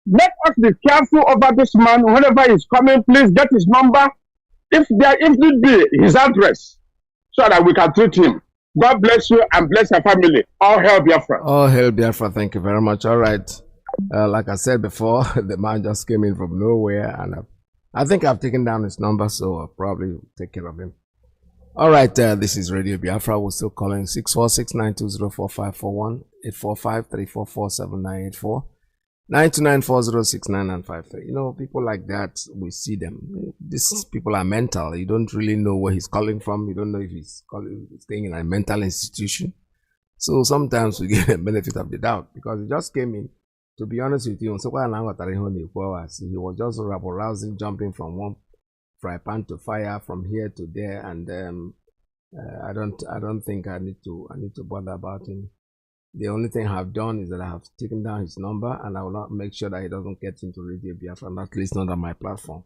Let us be careful over this man. Whenever he's coming, please get his number. If need be, his address, so that we can treat him. God bless you and bless your family. All hail Biafra. All hail Biafra. Thank you very much. All right. Like I said before, the man just came in from nowhere, and I think I've taken down his number, so I'll probably take care of him. All right. This is Radio Biafra. We're still calling 646-920-4541, 845-344-7984. 929406993. You know, people like that, we see them. These people are mental. You don't really know where he's calling from. You don't know if he's staying in a mental institution. So sometimes we get the benefit of the doubt, because he just came in. To be honest with you, he was just rabble-rousing, jumping from one fry pan to fire, from here to there, and I don't think I need to bother about him. The only thing I've done is that I have taken down his number, and I will not make sure that he doesn't get into Radio Biafra, at least not on my platform.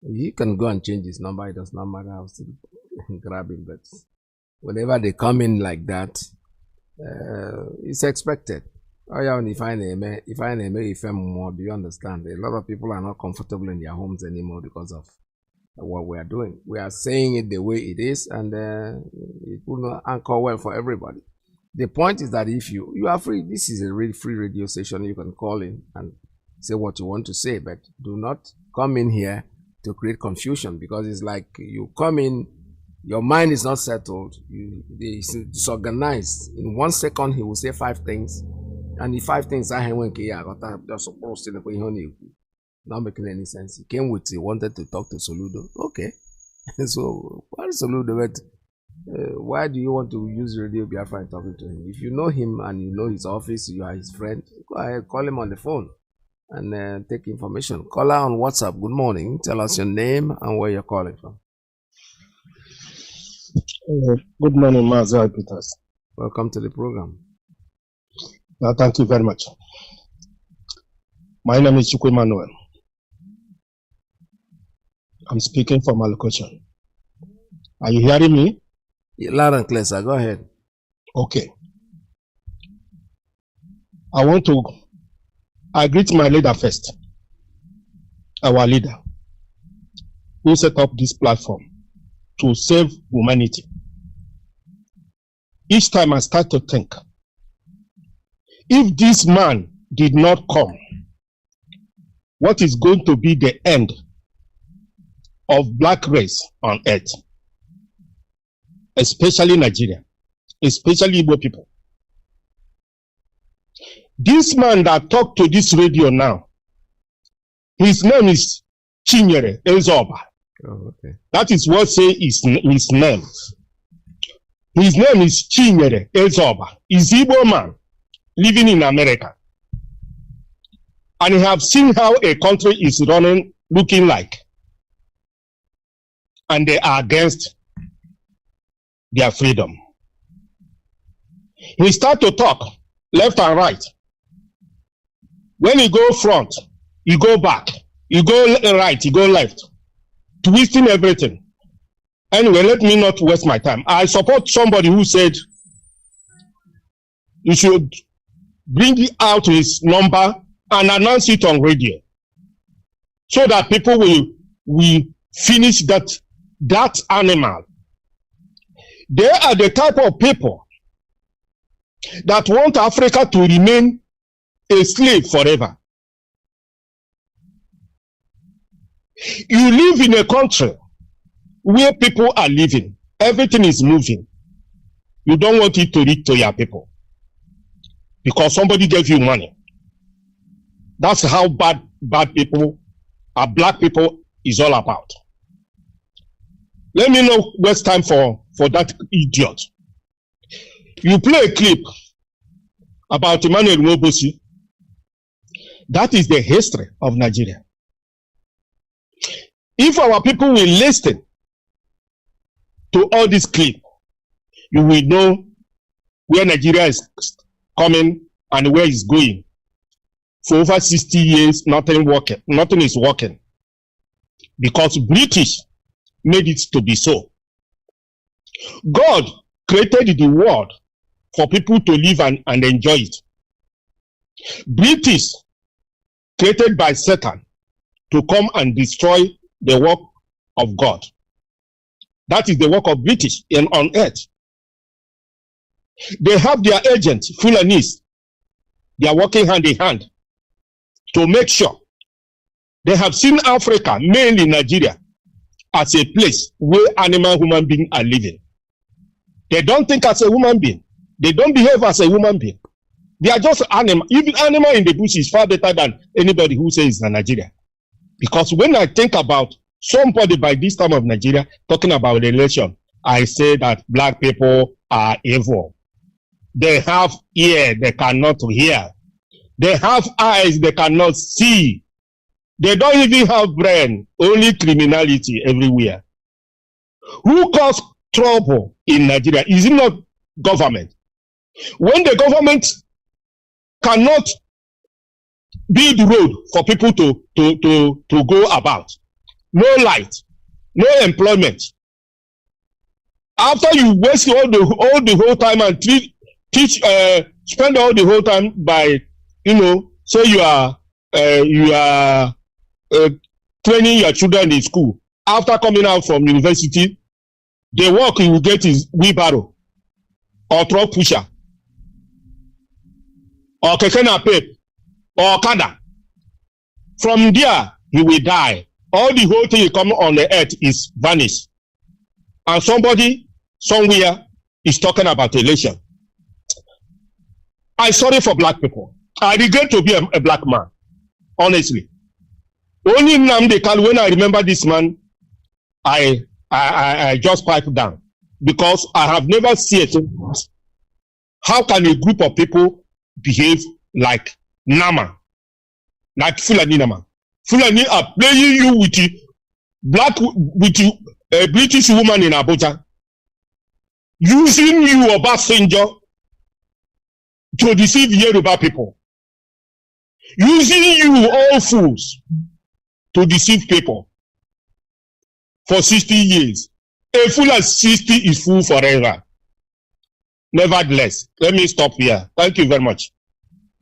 He can go and change his number. It does not matter. I'll still grab him. But whenever they come in like that, it's expected. Oh yeah, if I name more, do you understand? A lot of people are not comfortable in their homes anymore because of what we are doing. We are saying it the way it is, and it will not anchor well for everybody. The point is that if you are free, this is a really free radio station. You can call in and say what you want to say, but do not come in here to create confusion, because it's like you come in, your mind is not settled, it's disorganized. In 1 second, he will say 5 things, and the 5 things I just not making any sense. He came with, he wanted to talk to Soludo. Okay. So what is Soludo? Why do you want to use Radio Biafra and talking to him? If you know him and you know his office, you are his friend, go ahead, call him on the phone and take information. Call her on WhatsApp. Good morning. Tell us your name and where you're calling from. Good morning, Mazi Iyke. Welcome to the program. Thank you very much. My name is Chukwu Emmanuel. I'm speaking from Alokocha. Are you hearing me? Yeah, loud and clear, sir. Go ahead. Okay. I greet my leader first. Our leader, who set up this platform to save humanity. Each time I start to think, if this man did not come, what is going to be the end of black race on earth? Especially Nigeria, especially Igbo people. This man that talked to this radio now, his name is Chinyere Ezoba. Oh, okay. That is what say his name. His name is Chinyere Ezoba. He's Igbo man living in America. And he have seen how a country is running, looking like. And they are against their freedom. He start to talk left and right. When you go front, you go back. You go right, you go left. Twisting everything. Anyway, let me not waste my time. I support somebody who said you should bring out his number and announce it on radio so that people will finish that animal. They are the type of people that want Africa to remain a slave forever. You live in a country where people are living, everything is moving. You don't want it to reach to your people because somebody gave you money. That's how bad people, black people is all about. Let me not waste time for that idiot. You play a clip about Emmanuel Nwobosi. That is the history of Nigeria. If our people will listen to all this clip, you will know where Nigeria is coming and where it's going. For over 60 years, nothing is working. Because British made it to be so. God created the world for people to live and enjoy it. British created by Satan to come and destroy the work of God. That is the work of British on earth. They have their agents, Fulanese. They are working hand in hand to make sure they have seen Africa, mainly Nigeria, as a place where human beings are living. They don't think as a human being. They don't behave as a human being. They are just animal. Even animal in the bush is far better than anybody who says in Nigeria. Because when I think about somebody by this time of Nigeria talking about relation, I say that black people are evil. They have ear, they cannot hear. They have eyes, they cannot see. They don't even have brain, only criminality everywhere. Who caused trouble in Nigeria? Is it not government? When the government cannot build road for people to go about, no light, no employment. After you waste all the whole time and spend all the whole time by, say you are training your children in school. After coming out from university, the work you will get is wheelbarrow or truck pusher or keke napep or okada. From there, he will die. All the whole thing coming on the earth is vanished. And somebody somewhere is talking about election. I'm sorry for black people. I regret to be a black man, honestly. Only Nnamdi Kanu, when I remember this man, I just piped down. because I have never seen it. How can a group of people behave like Nama, like Fulani Nama? Fulani are playing you with a British woman in Abuja, using you Obasanjo to deceive Yoruba people, using you all fools to deceive people for 60 years. A fool at 60 is fool forever. Nevertheless, let me stop here. Thank you very much.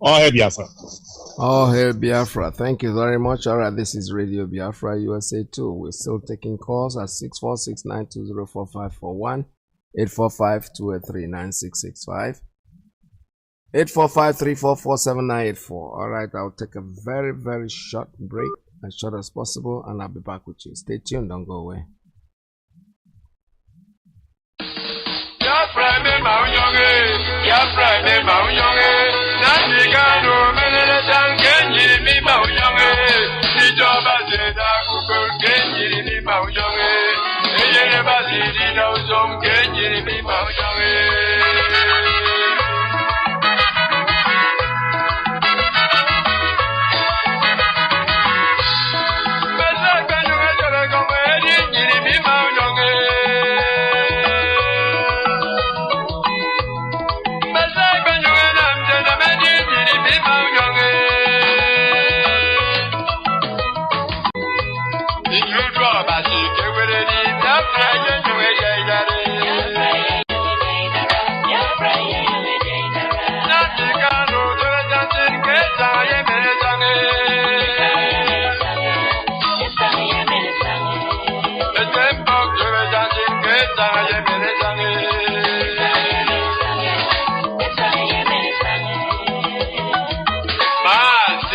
All hail Biafra. All hail Biafra. Thank you very much. All right, this is Radio Biafra USA 2. We're still taking calls at 646-920-4541, 845-283-9665, 845-344-7984. All right, I'll take a very, very short break, as short as possible, and I'll be back with you. Stay tuned. Don't go away.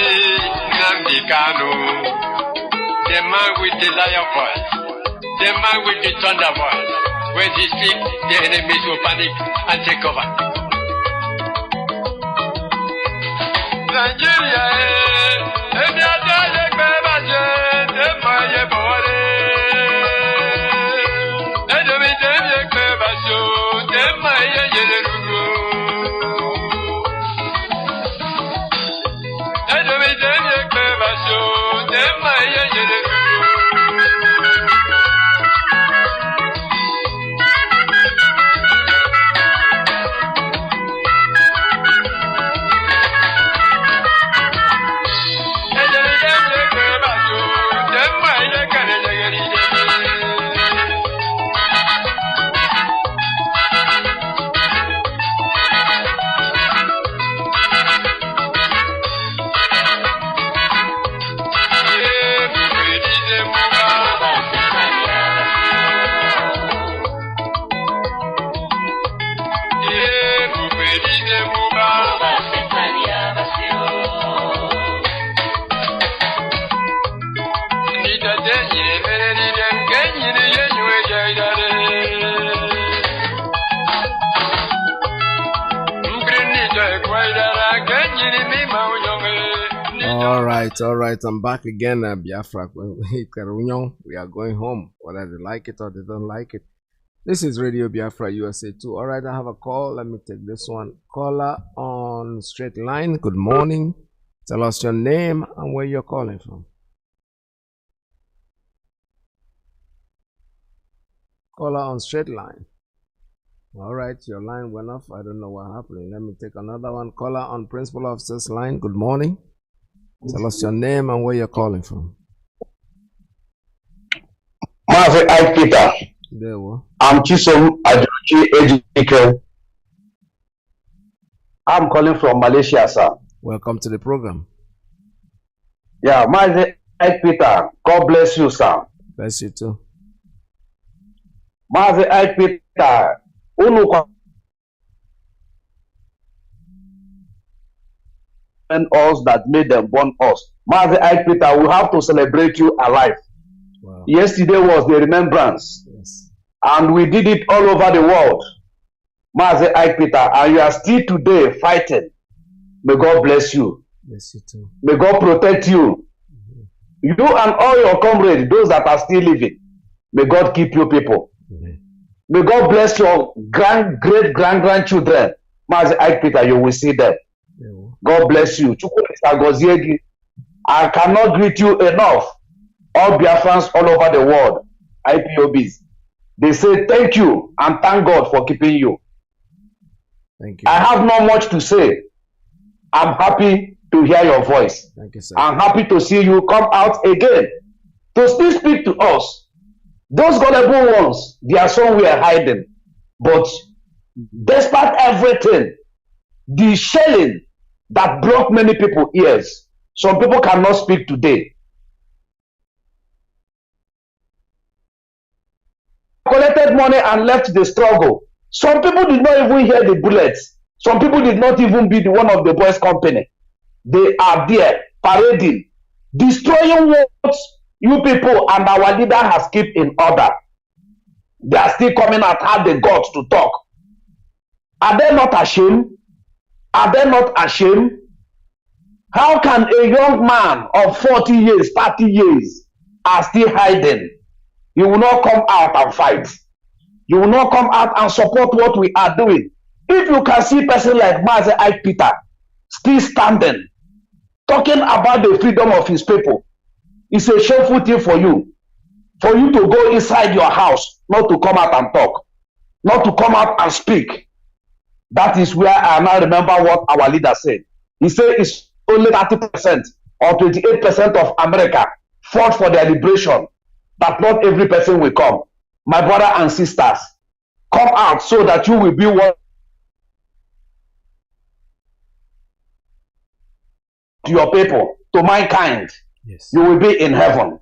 Nnamdi Kanu, the man with the lion voice, the man with the thunder voice. When he speaks, the enemies will panic and take over. Nigeria, All right, I'm back again, Biafra. We are going home, whether they like it or they don't like it. This is Radio Biafra USA 2. All right, I have a call. Let me take this one. Caller on straight line. Good morning. Tell us your name and where you're calling from. Caller on straight line. All right, your line went off. I don't know what happened. Let me take another one. Caller on principal officer's line. Good morning. Tell us your name and where you're calling from. Mazi Iyke. There we go. I'm Chisom Ejike. I'm calling from Malaysia, sir. Welcome to the program. Yeah, Mazi Iyke. God bless you, sir. Bless you too. Mazi Iyke. Us that made them born us. Mazi Iyke, we have to celebrate you alive. Wow. Yesterday was the remembrance. Yes. And we did it all over the world. Mazi Iyke, and you are still today fighting. May God bless you. Bless you too. May God protect you. Mm-hmm. You and all your comrades, those that are still living, may God keep you people. Mm-hmm. May God bless your great-grandchildren. Mazi Iyke, you will see them. God bless you. I cannot greet you enough. All Biafrans all over the world, IPOBs, they say thank you and thank God for keeping you. Thank you. I have not much to say. I'm happy to hear your voice. Thank you, sir. I'm happy to see you come out again to still speak to us. Those gullible ones, they are somewhere hiding. But despite everything, the shelling that broke many people's ears, some people cannot speak today. Collected money and left the struggle. Some people did not even hear the bullets. Some people did not even be the one of the boys' company. They are there parading, destroying what you people and our leader has kept in order. They are still coming out, have the guts to talk. Are they not ashamed? Are they not ashamed? How can a young man of 40 years, 30 years are still hiding? You will not come out and fight. You will not come out and support what we are doing. If you can see a person like Mazi Iyke still standing, talking about the freedom of his people, it's a shameful thing for you. For you to go inside your house, not to come out and talk, not to come out and speak. That is where I now remember what our leader said. He said it's only 30% or 28% of America fought for their liberation, that not every person will come. My brother and sisters, come out so that you will be one to your people, to mankind. Yes. You will be in heaven.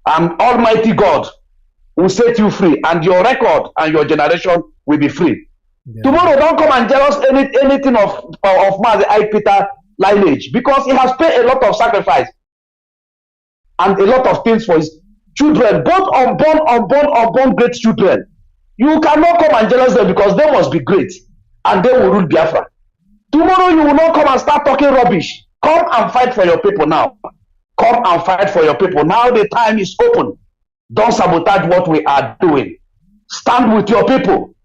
And Almighty God will set you free, and your record and your generation will be free. Yeah. Tomorrow, don't come and jealous anything of Mazi Iyke lineage, because he has paid a lot of sacrifice and a lot of things for his children, both unborn great children. You cannot come and jealous them because they must be great and they will rule Biafra. Tomorrow you will not come and start talking rubbish. Come and fight for your people now. Come and fight for your people. Now the time is open. Don't sabotage what we are doing. Stand with your people.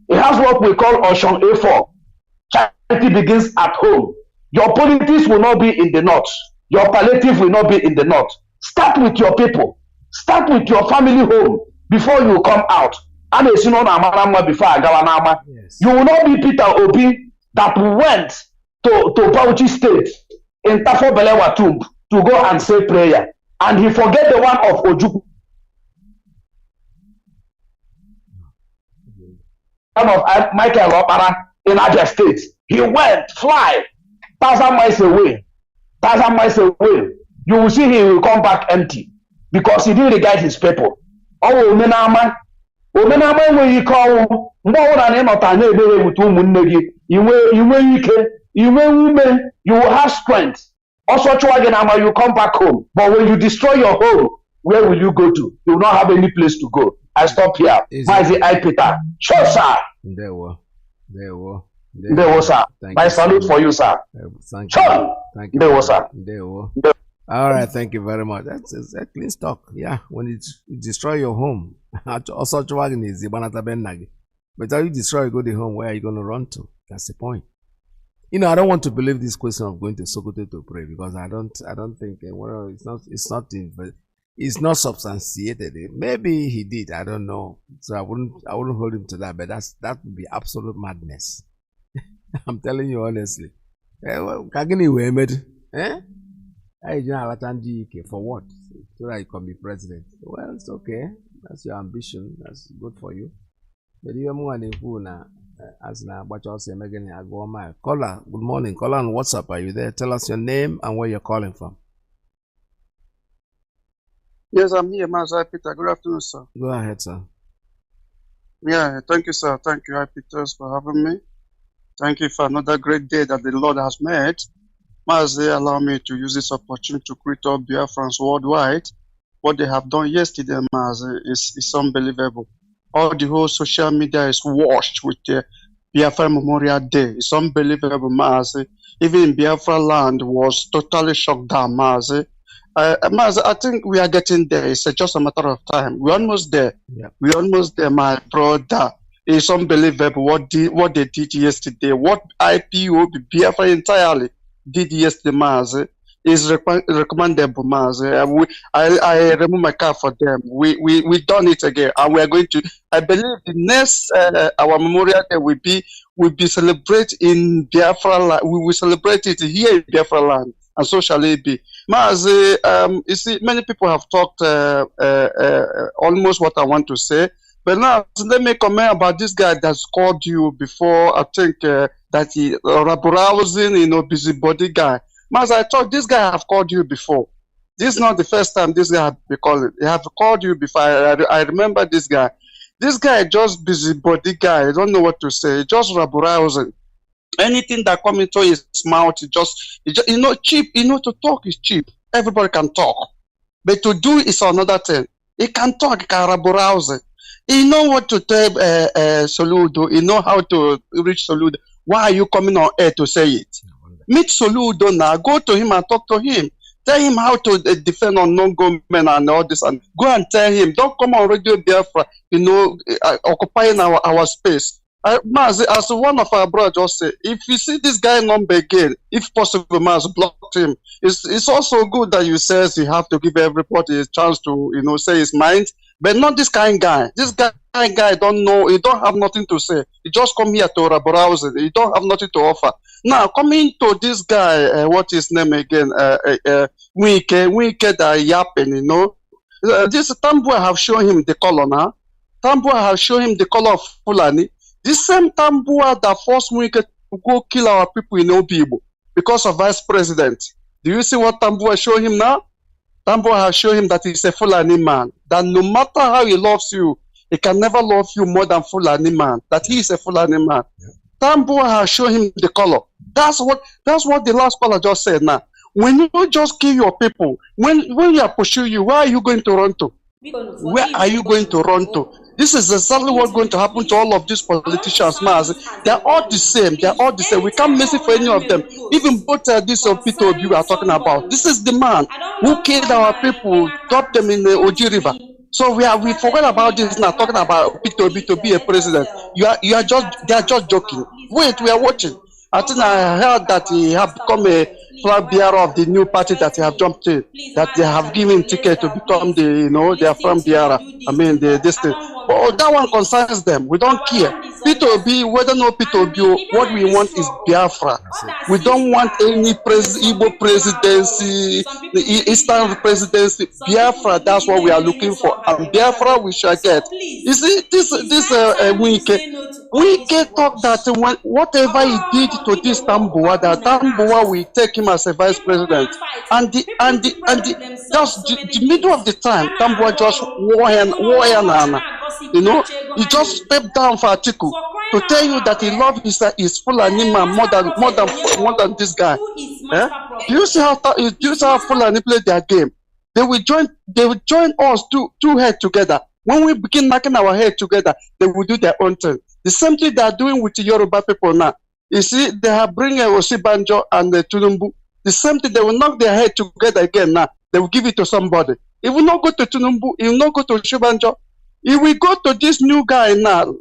It has what we call Ocean A4. Charity begins at home. Your politics will not be in the north. Your palliative will not be in the north. Start with your people. Start with your family home before you come out. Yes. You will not be Peter Obi that went to Bauchi State in Tafo Belewa tomb to go and say prayer. And he forget the one of Ojukwu. One of Michael Opara in Abia State. He went, fly 1,000 miles away. 1,000 miles away. You will see he will come back empty because he didn't regard his people. Oh, Omenama where you call you will have strength. Also, you come back home. But when you destroy your home, where will you go to? You will not have any place to go. I stop here. Mazi Iyke. Sure, sir. There were, sir. My salute for you, sir. Thank you. Thank you. There was, sir. All right, thank you very much. That's a clean stock. Yeah, when you destroy your home, also but how you destroy, you go to home, where are you going to run to? That's the point. You know, I don't want to believe this question of going to Sokoto to pray, because I don't think well, it's not substantiated. Maybe he did, I don't know. So I wouldn't hold him to that, but that would be absolute madness. I'm telling you honestly. For what? So that you can be president. Well, it's okay. That's your ambition. That's good for you. But you as now, but also Megan, I go on my caller. Good morning, caller on WhatsApp. Are you there? Tell us your name and where you're calling from. Yes, I'm here, Mazi Iyke. Good afternoon, sir. Go ahead, sir. Yeah, thank you, sir. Thank you, Iyke, for having me. Thank you for another great day that the Lord has made. Mazi, allow me to use this opportunity to greet all Biafrans worldwide. What they have done yesterday, Mazi, is unbelievable. All the whole social media is washed with the Biafra Memorial Day. It's unbelievable, Mazi. Even in Biafra land was totally shut down, Mazi. Mazi, I think we are getting there. It's just a matter of time. We're almost there. Yeah. We're almost there, my brother. It's unbelievable what they did yesterday. What IPOB Biafra entirely did yesterday, Mazi, is recommendable, Mazi. I remove my car for them. We done it again, and we are going to. I believe the next our Memorial Day will be celebrated in Biafra land. We will celebrate it here in Biafra land, and so shall it be. Mazi, you see, many people have talked almost what I want to say. But now, let me comment about this guy that's called you before. I think that he rousing, busybody guy. Mas, I thought this guy have called you before. This is not the first time this guy have been calling. He have called you before. I remember this guy. This guy just busybody guy. I don't know what to say. Just rousing. Anything that comes into his mouth, just cheap. To talk is cheap. Everybody can talk, but to do is another thing. He can talk. He can rousing. You know what to tell Soludo. You know how to reach Soludo. Why are you coming on air to say it? Meet Soludo now. Go to him and talk to him. Tell him how to defend unknown government and all this. And go and tell him. Don't come on Radio Biafra, occupying our space. Mazi, as one of our brothers just said, if you see this guy number again, if possible, Mazi, block him. It's also good that you says you have to give everybody a chance to, say his mind. But not this kind of guy. This guy don't know. He don't have nothing to say. He just come here to browse it. He don't have nothing to offer. Now, coming to this guy, what his name again? Iyke that yapping, this Tambua have shown him the color now. Tambua have shown him the color of Fulani. This same Tambua that forced Iyke to go kill our people in Obibo because of vice president. Do you see what Tambua show him now? Tambua has shown him that he's a Fulani man. That no matter how he loves you, he can never love you more than Fulani man. That he is a Fulani man. Yeah. Tambua has shown him the color. That's what the last caller just said now. When you just kill your people, when you are pursuing you, where are you going to run to? Where are you going to run to? This is exactly what's going to happen to all of these politicians, Mazi. They are all the same. They are all the same. We can't miss it for any of them. Even both this Peter Obi we are talking about. This is the man who killed our people, dropped them in the Oji River. So we forgot about this now, talking about Peter Obi to be a president. They are just joking. Wait, we are watching. I think I heard that he have become a flag bearer of the new party that he have jumped in, that they have given ticket to become they are from Biafra. I mean, this thing. But that one concerns them. We don't care. Peter Obi, whether no Peter Obi, what we want is Biafra. We don't want any Igbo presidency, the Eastern presidency. Biafra, that's what we are looking for. And Biafra we shall get. You see, this Iyke talk that whatever he did to this Tambua, that Tambua will take him as a vice president. And just the middle of the time, Tambua just he just stepped down for Atiku to tell you that he loves his Fulani man more than this guy. Do you see how Fulani play their game? They will join us two head together. When we begin knocking our head together, they will do their own thing. The same thing they are doing with the Yoruba people now. You see, they have bring Osibanjo and Tunumbu. The same thing, they will knock their head together again now. They will give it to somebody. It will not go to Tunumbu. It will not go to Osibanjo. It will go to this new guy now,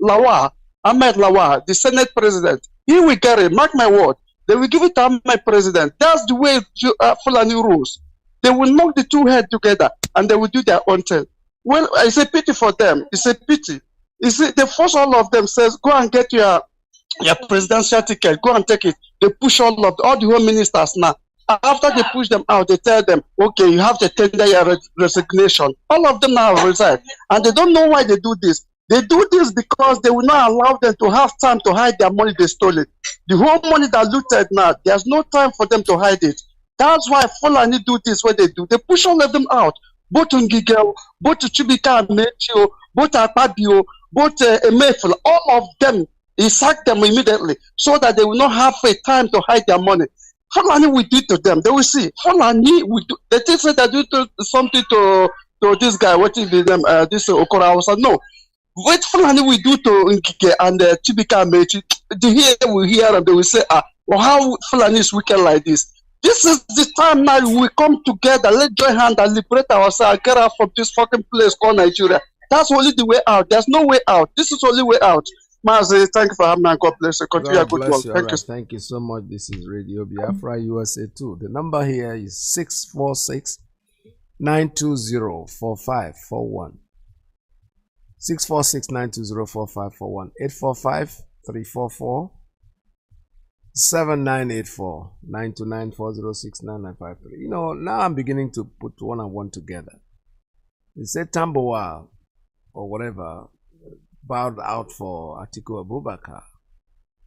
Ahmed Lawa, the Senate president. He will get it. Mark my word. They will give it to Ahmed president. That's the way Fulani rules. They will knock the two heads together and they will do their own thing. Well, it's a pity for them. It's a pity. You see, they force all of them, says, go and get your presidential ticket. Go and take it. They push all the home ministers now. After they push them out, they tell them, okay, you have to tender your resignation. All of them now resign. And they don't know why they do this. They do this because they will not allow them to have time to hide their money they stole it. The whole money that looted now, there's no time for them to hide it. That's why Fulani do this, what they do. They push all of them out. Both Ngigel, both Chibika Mechio, both Akpabio, both Emefula, all of them, he sacked them immediately so that they will not have a time to hide their money. Fulani will do to them. They will see. Fulani will do. They think that they do something to this guy. What is his name? This Okora Hausa. No. What Fulani will do to Nkike and Chibika Mechi, they will hear and they will say, well, how Fulani is wicked like this? This is the time now we come together. Let's join hands and liberate ourselves. Get out from this fucking place called Nigeria. That's only the way out. There's no way out. This is only way out. Mazi, thank you for having me, and God bless you. Continue your God good bless work. you. Thank you. Right. Thank you so much. This is Radio Biafra USA 2. The number here is 646-920-4541. 646-920-4541. 845-344-7984. 929-406-9953. You know, now I'm beginning to put one and one together. They said Tambowa or whatever bowed out for Atiku Abubakar.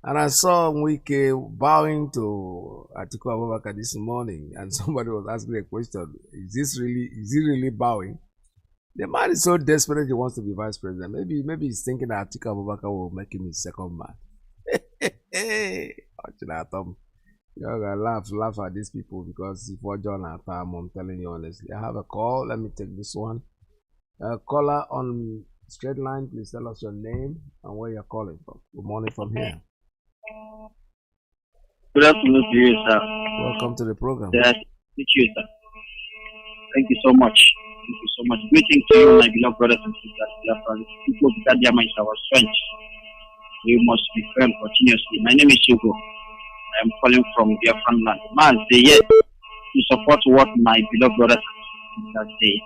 And I saw Iyke bowing to Atiku Abubakar this morning, and somebody was asking a question, is he really bowing? The man is so desperate he wants to be vice president. Maybe he's thinking that Atiku Abubakar will make him his second man. You're gonna laugh at these people because if we're John at time, I'm telling you honestly. I have a call. Let me take this one. Caller on straight line, please tell us your name and where you're calling from. Good morning from here. Good afternoon to you, sir. Welcome to the program. Yes, thank you, sir. Thank you so much. Thank you so much. Greetings to you, my beloved brothers and sisters. Biafrans. People that their minds our strength. We must be firm continuously. My name is Hugo. I am calling from Biafran land. Man, say yes to support what my beloved brothers and sisters said.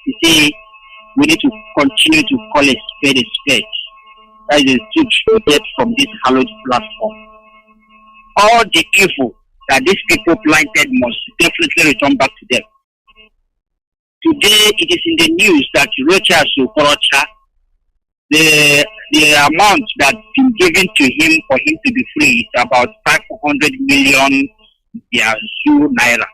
You see, we need to continue to call a spade a spade. That is the truth we get from this hallowed platform. All the evil that these people planted must definitely return back to them. Today, it is in the news that Rapture, the amount that's been given to him for him to be free is about 500 million naira.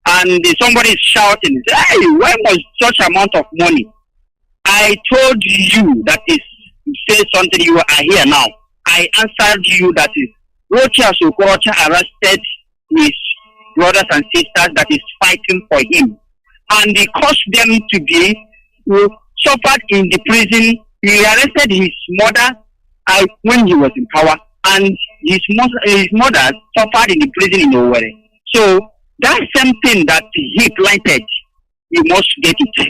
And somebody is shouting, hey, why must such amount of money? I told you that is, say something, you are here now. I answered you that is, Rapture arrested his brothers and sisters that is fighting for him. And he caused them to be suffered in the prison. He arrested his mother when he was in power. And his mother suffered in the prison in Owerri. So, that same thing that he planted, you must get it.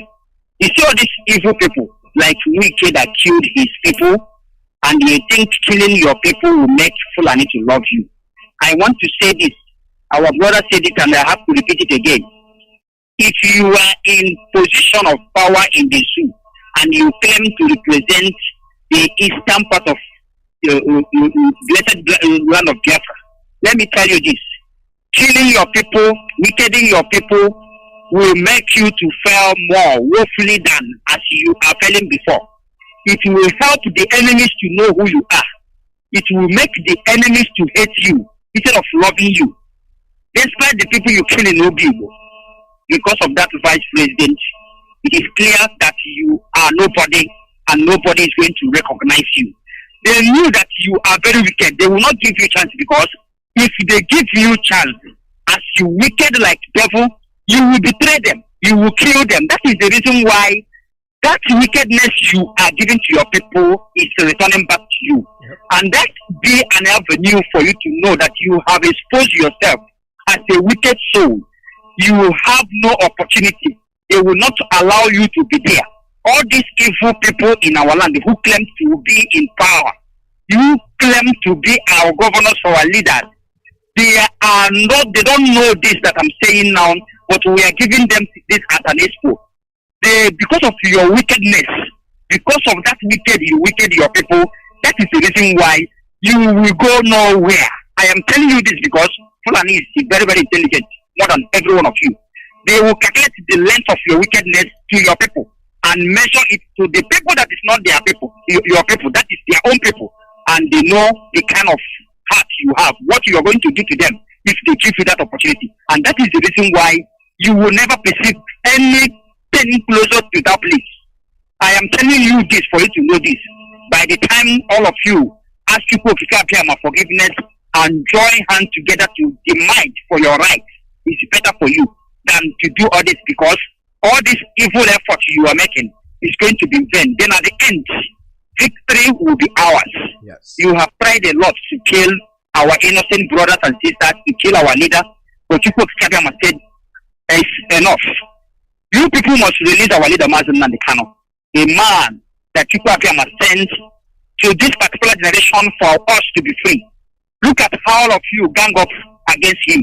You see all these evil people, like Iyke that killed his people, and you think killing your people will make Fulani to love you. I want to say this. Our brother said it, and I have to repeat it again. If you are in position of power in the zoo, and you claim to represent the eastern part of the blessed land of Biafra, let me tell you this. Killing your people, wickeding your people will make you to fail more woefully than as you are failing before. It will help the enemies to know who you are. It will make the enemies to hate you instead of loving you. Despite the people you kill in Obibo, because of that vice president, it is clear that you are nobody and nobody is going to recognize you. They knew that you are very wicked. They will not give you chance because if they give you chance, as you wicked like devil, you will betray them. You will kill them. That is the reason why that wickedness you are giving to your people is returning back to you. And that be an avenue for you to know that you have exposed yourself as a wicked soul. You will have no opportunity. They will not allow you to be there. All these evil people in our land who claim to be in power, you claim to be our governors or our leaders. They don't know this that I'm saying now, but we are giving them this as an expo. Because of your wickedness, because of that you wicked your people, that is the reason why you will go nowhere. I am telling you this because Fulani is very, very intelligent, more than every one of you. They will calculate the length of your wickedness to your people and measure it to the people that is not their people, your people, that is their own people. And they know the kind of heart you have, what you are going to do to them if they give you that opportunity. And that is the reason why you will never perceive anything closer to that place. I am telling you this for you to know this. By the time all of you ask people to come forgiveness and join hands together to demand for your rights, it's better for you than to do all this, because all this evil effort you are making is going to be vain. Then at the end, victory will be ours. Yes. You have tried a lot to kill our innocent brothers and sisters, to kill our leader, but you said it's enough. You people must release our leader, Mazi Iyke, a man that you have sent to this particular generation for us to be free. Look at how all of you gang up against him.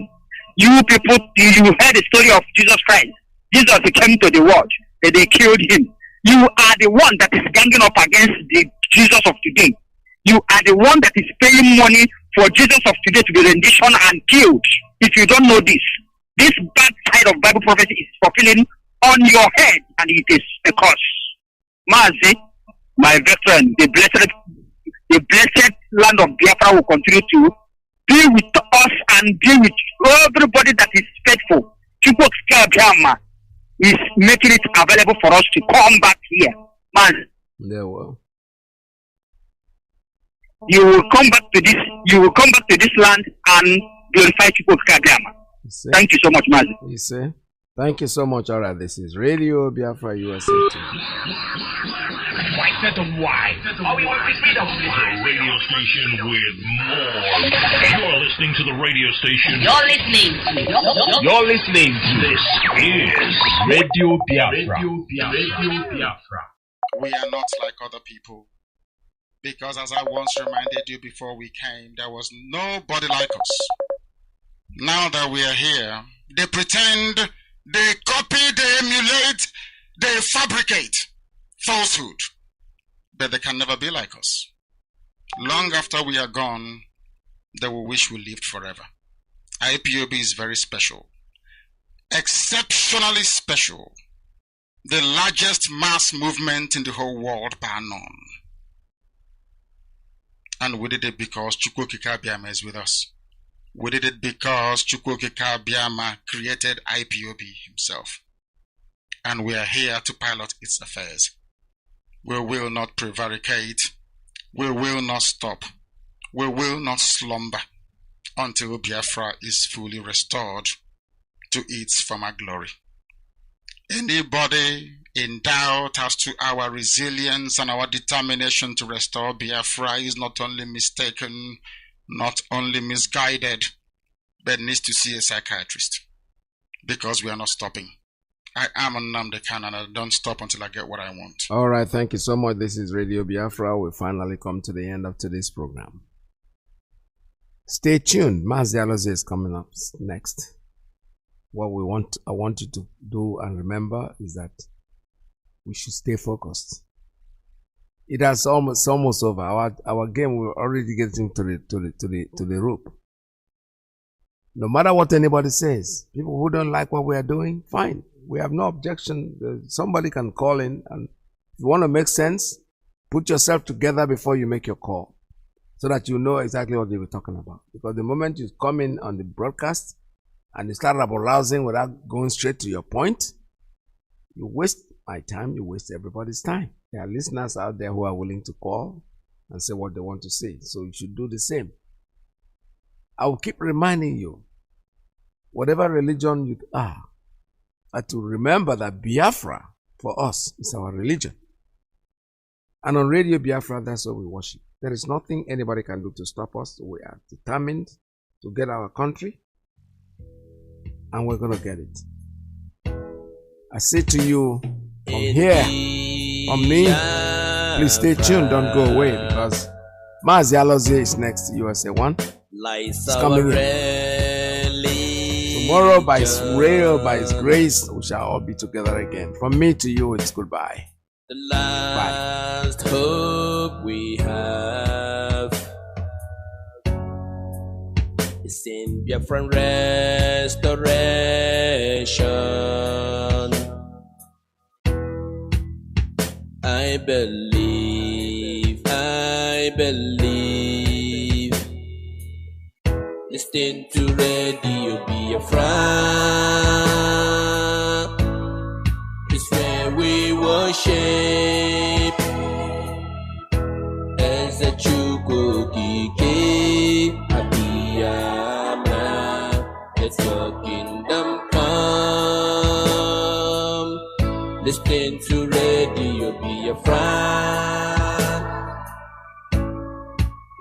You people, you heard the story of Jesus Christ. Jesus came to the world, and they killed him. You are the one that is ganging up against the Jesus of today. You are the one that is paying money for Jesus of today to be rendition and killed. If you don't know this bad side of Bible prophecy is fulfilling on your head, and it is a curse. Mazi, my veteran, the blessed land of Biafra will continue to be with us and be with everybody that is faithful. Chukwu is making it available for us to come back here. Man, yeah, well. You will come back to this land and glorify Chukwu. Thank you so much, Mazi. You see? Thank you so much. All right, this is Radio Biafra USA. White set of white. All we want is freedom. The radio station with more. You're listening to the radio station. You're listening to this is Radio Biafra. Radio Biafra. We are not like other people. Because as I once reminded you before we came, there was nobody like us. Now that we are here, they pretend, they copy, they emulate, they fabricate falsehood. But they can never be like us. Long after we are gone, they will wish we lived forever. IPOB is very special. Exceptionally special. The largest mass movement in the whole world bar none. And we did it because Chukwu Abiyama is with us. We did it because Chukwu Abiyama created IPOB himself. And we are here to pilot its affairs. We will not prevaricate. We will not stop. We will not slumber until Biafra is fully restored to its former glory. Anybody in doubt as to our resilience and our determination to restore Biafra is not only mistaken, not only misguided, but needs to see a psychiatrist. Because we are not stopping. I am Nnamdi Kanu and I don't stop until I get what I want. All right, thank you so much. This is Radio Biafra. We finally come to the end of today's program. Stay tuned. Mazi Iyke is coming up next. What I want you to do and remember is that we should stay focused. It has almost over. Our game will already getting to the rope. No matter what anybody says, people who don't like what we are doing, fine. We have no objection. Somebody can call in, and if you want to make sense, put yourself together before you make your call, so that you know exactly what they were talking about. Because the moment you come in on the broadcast and you start rousing without going straight to your point, you waste my time, you waste everybody's time. There are listeners out there who are willing to call and say what they want to say. So you should do the same. I will keep reminding you, whatever religion you are, to remember that Biafra for us is our religion. And on Radio Biafra, that's what we worship. There is nothing anybody can do to stop us. We are determined to get our country, and we're going to get it. I say to you, from here, from me, please stay tuned, don't go away, because Mazi Iyke is next to USA 1. It's coming in. Tomorrow, by His will, by His grace, we shall all be together again. From me to you, it's goodbye. The last hope we have is in Biafran restoration. I believe. Listen to Radio Biafra. It's where we worship as a Chukwu Abiyama. Let your kingdom come. Listen to Radio Biafra.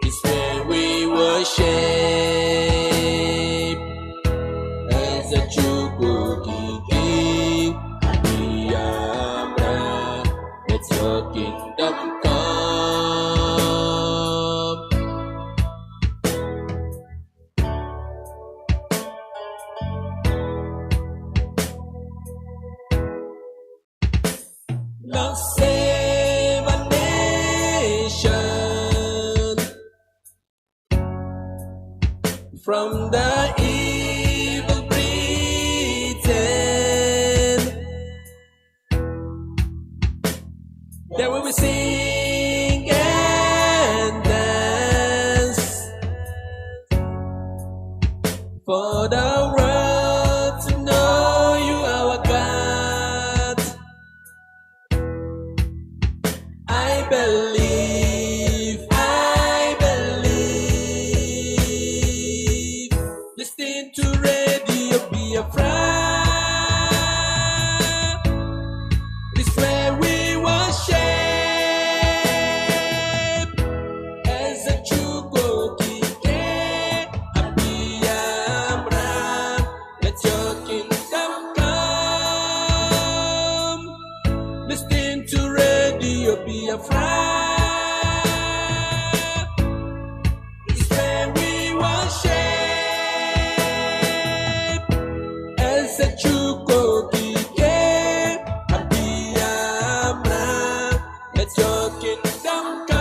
It's where we worship. Kingdom come. from the evil Britain. There will be sing and dance for the world to know you, our God. I believe, listen to Radio Biafra. This way we worship as a true Kike and Biafran. Let your kingdom come. Listen to Radio Biafra. This way we worship as a true Kike and Biafran. Let your kingdom come.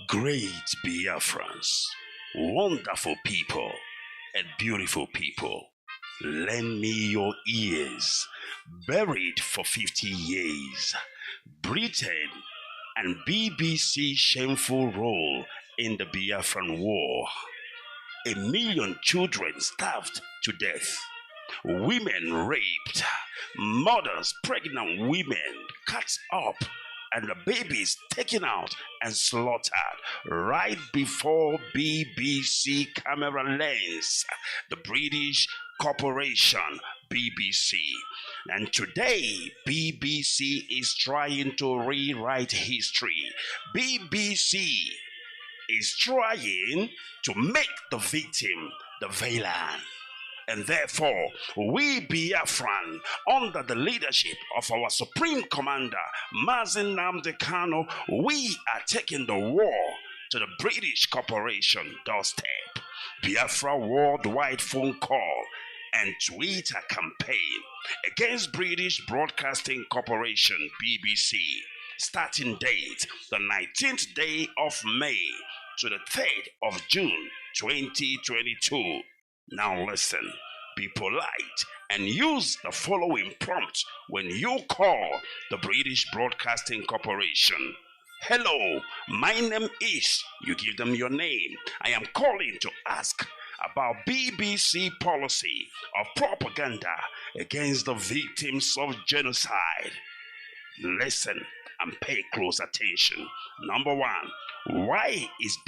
Great Biafrans, wonderful people and beautiful people, lend me your ears. Buried for 50 years, Britain and BBC shameful role in the Biafran war. 1 million children starved to death, women raped, mothers, pregnant women cut up, and the babies taken out and slaughtered right before BBC camera lens, the British corporation BBC. And today, BBC is trying to rewrite history. BBC is trying to make the victim the villain. And therefore, we Biafran, under the leadership of our Supreme Commander, Mazi Nnamdi Kanu, we are taking the war to the British corporation doorstep. Biafra worldwide phone call and Twitter campaign against British Broadcasting Corporation, BBC. Starting date, the 19th day of May to the 3rd of June, 2022. Now listen, be polite and use the following prompt when you call the British Broadcasting Corporation. Hello, my name is, you give them your name. I am calling to ask about BBC policy of propaganda against the victims of genocide. Listen and pay close attention. Number one, why is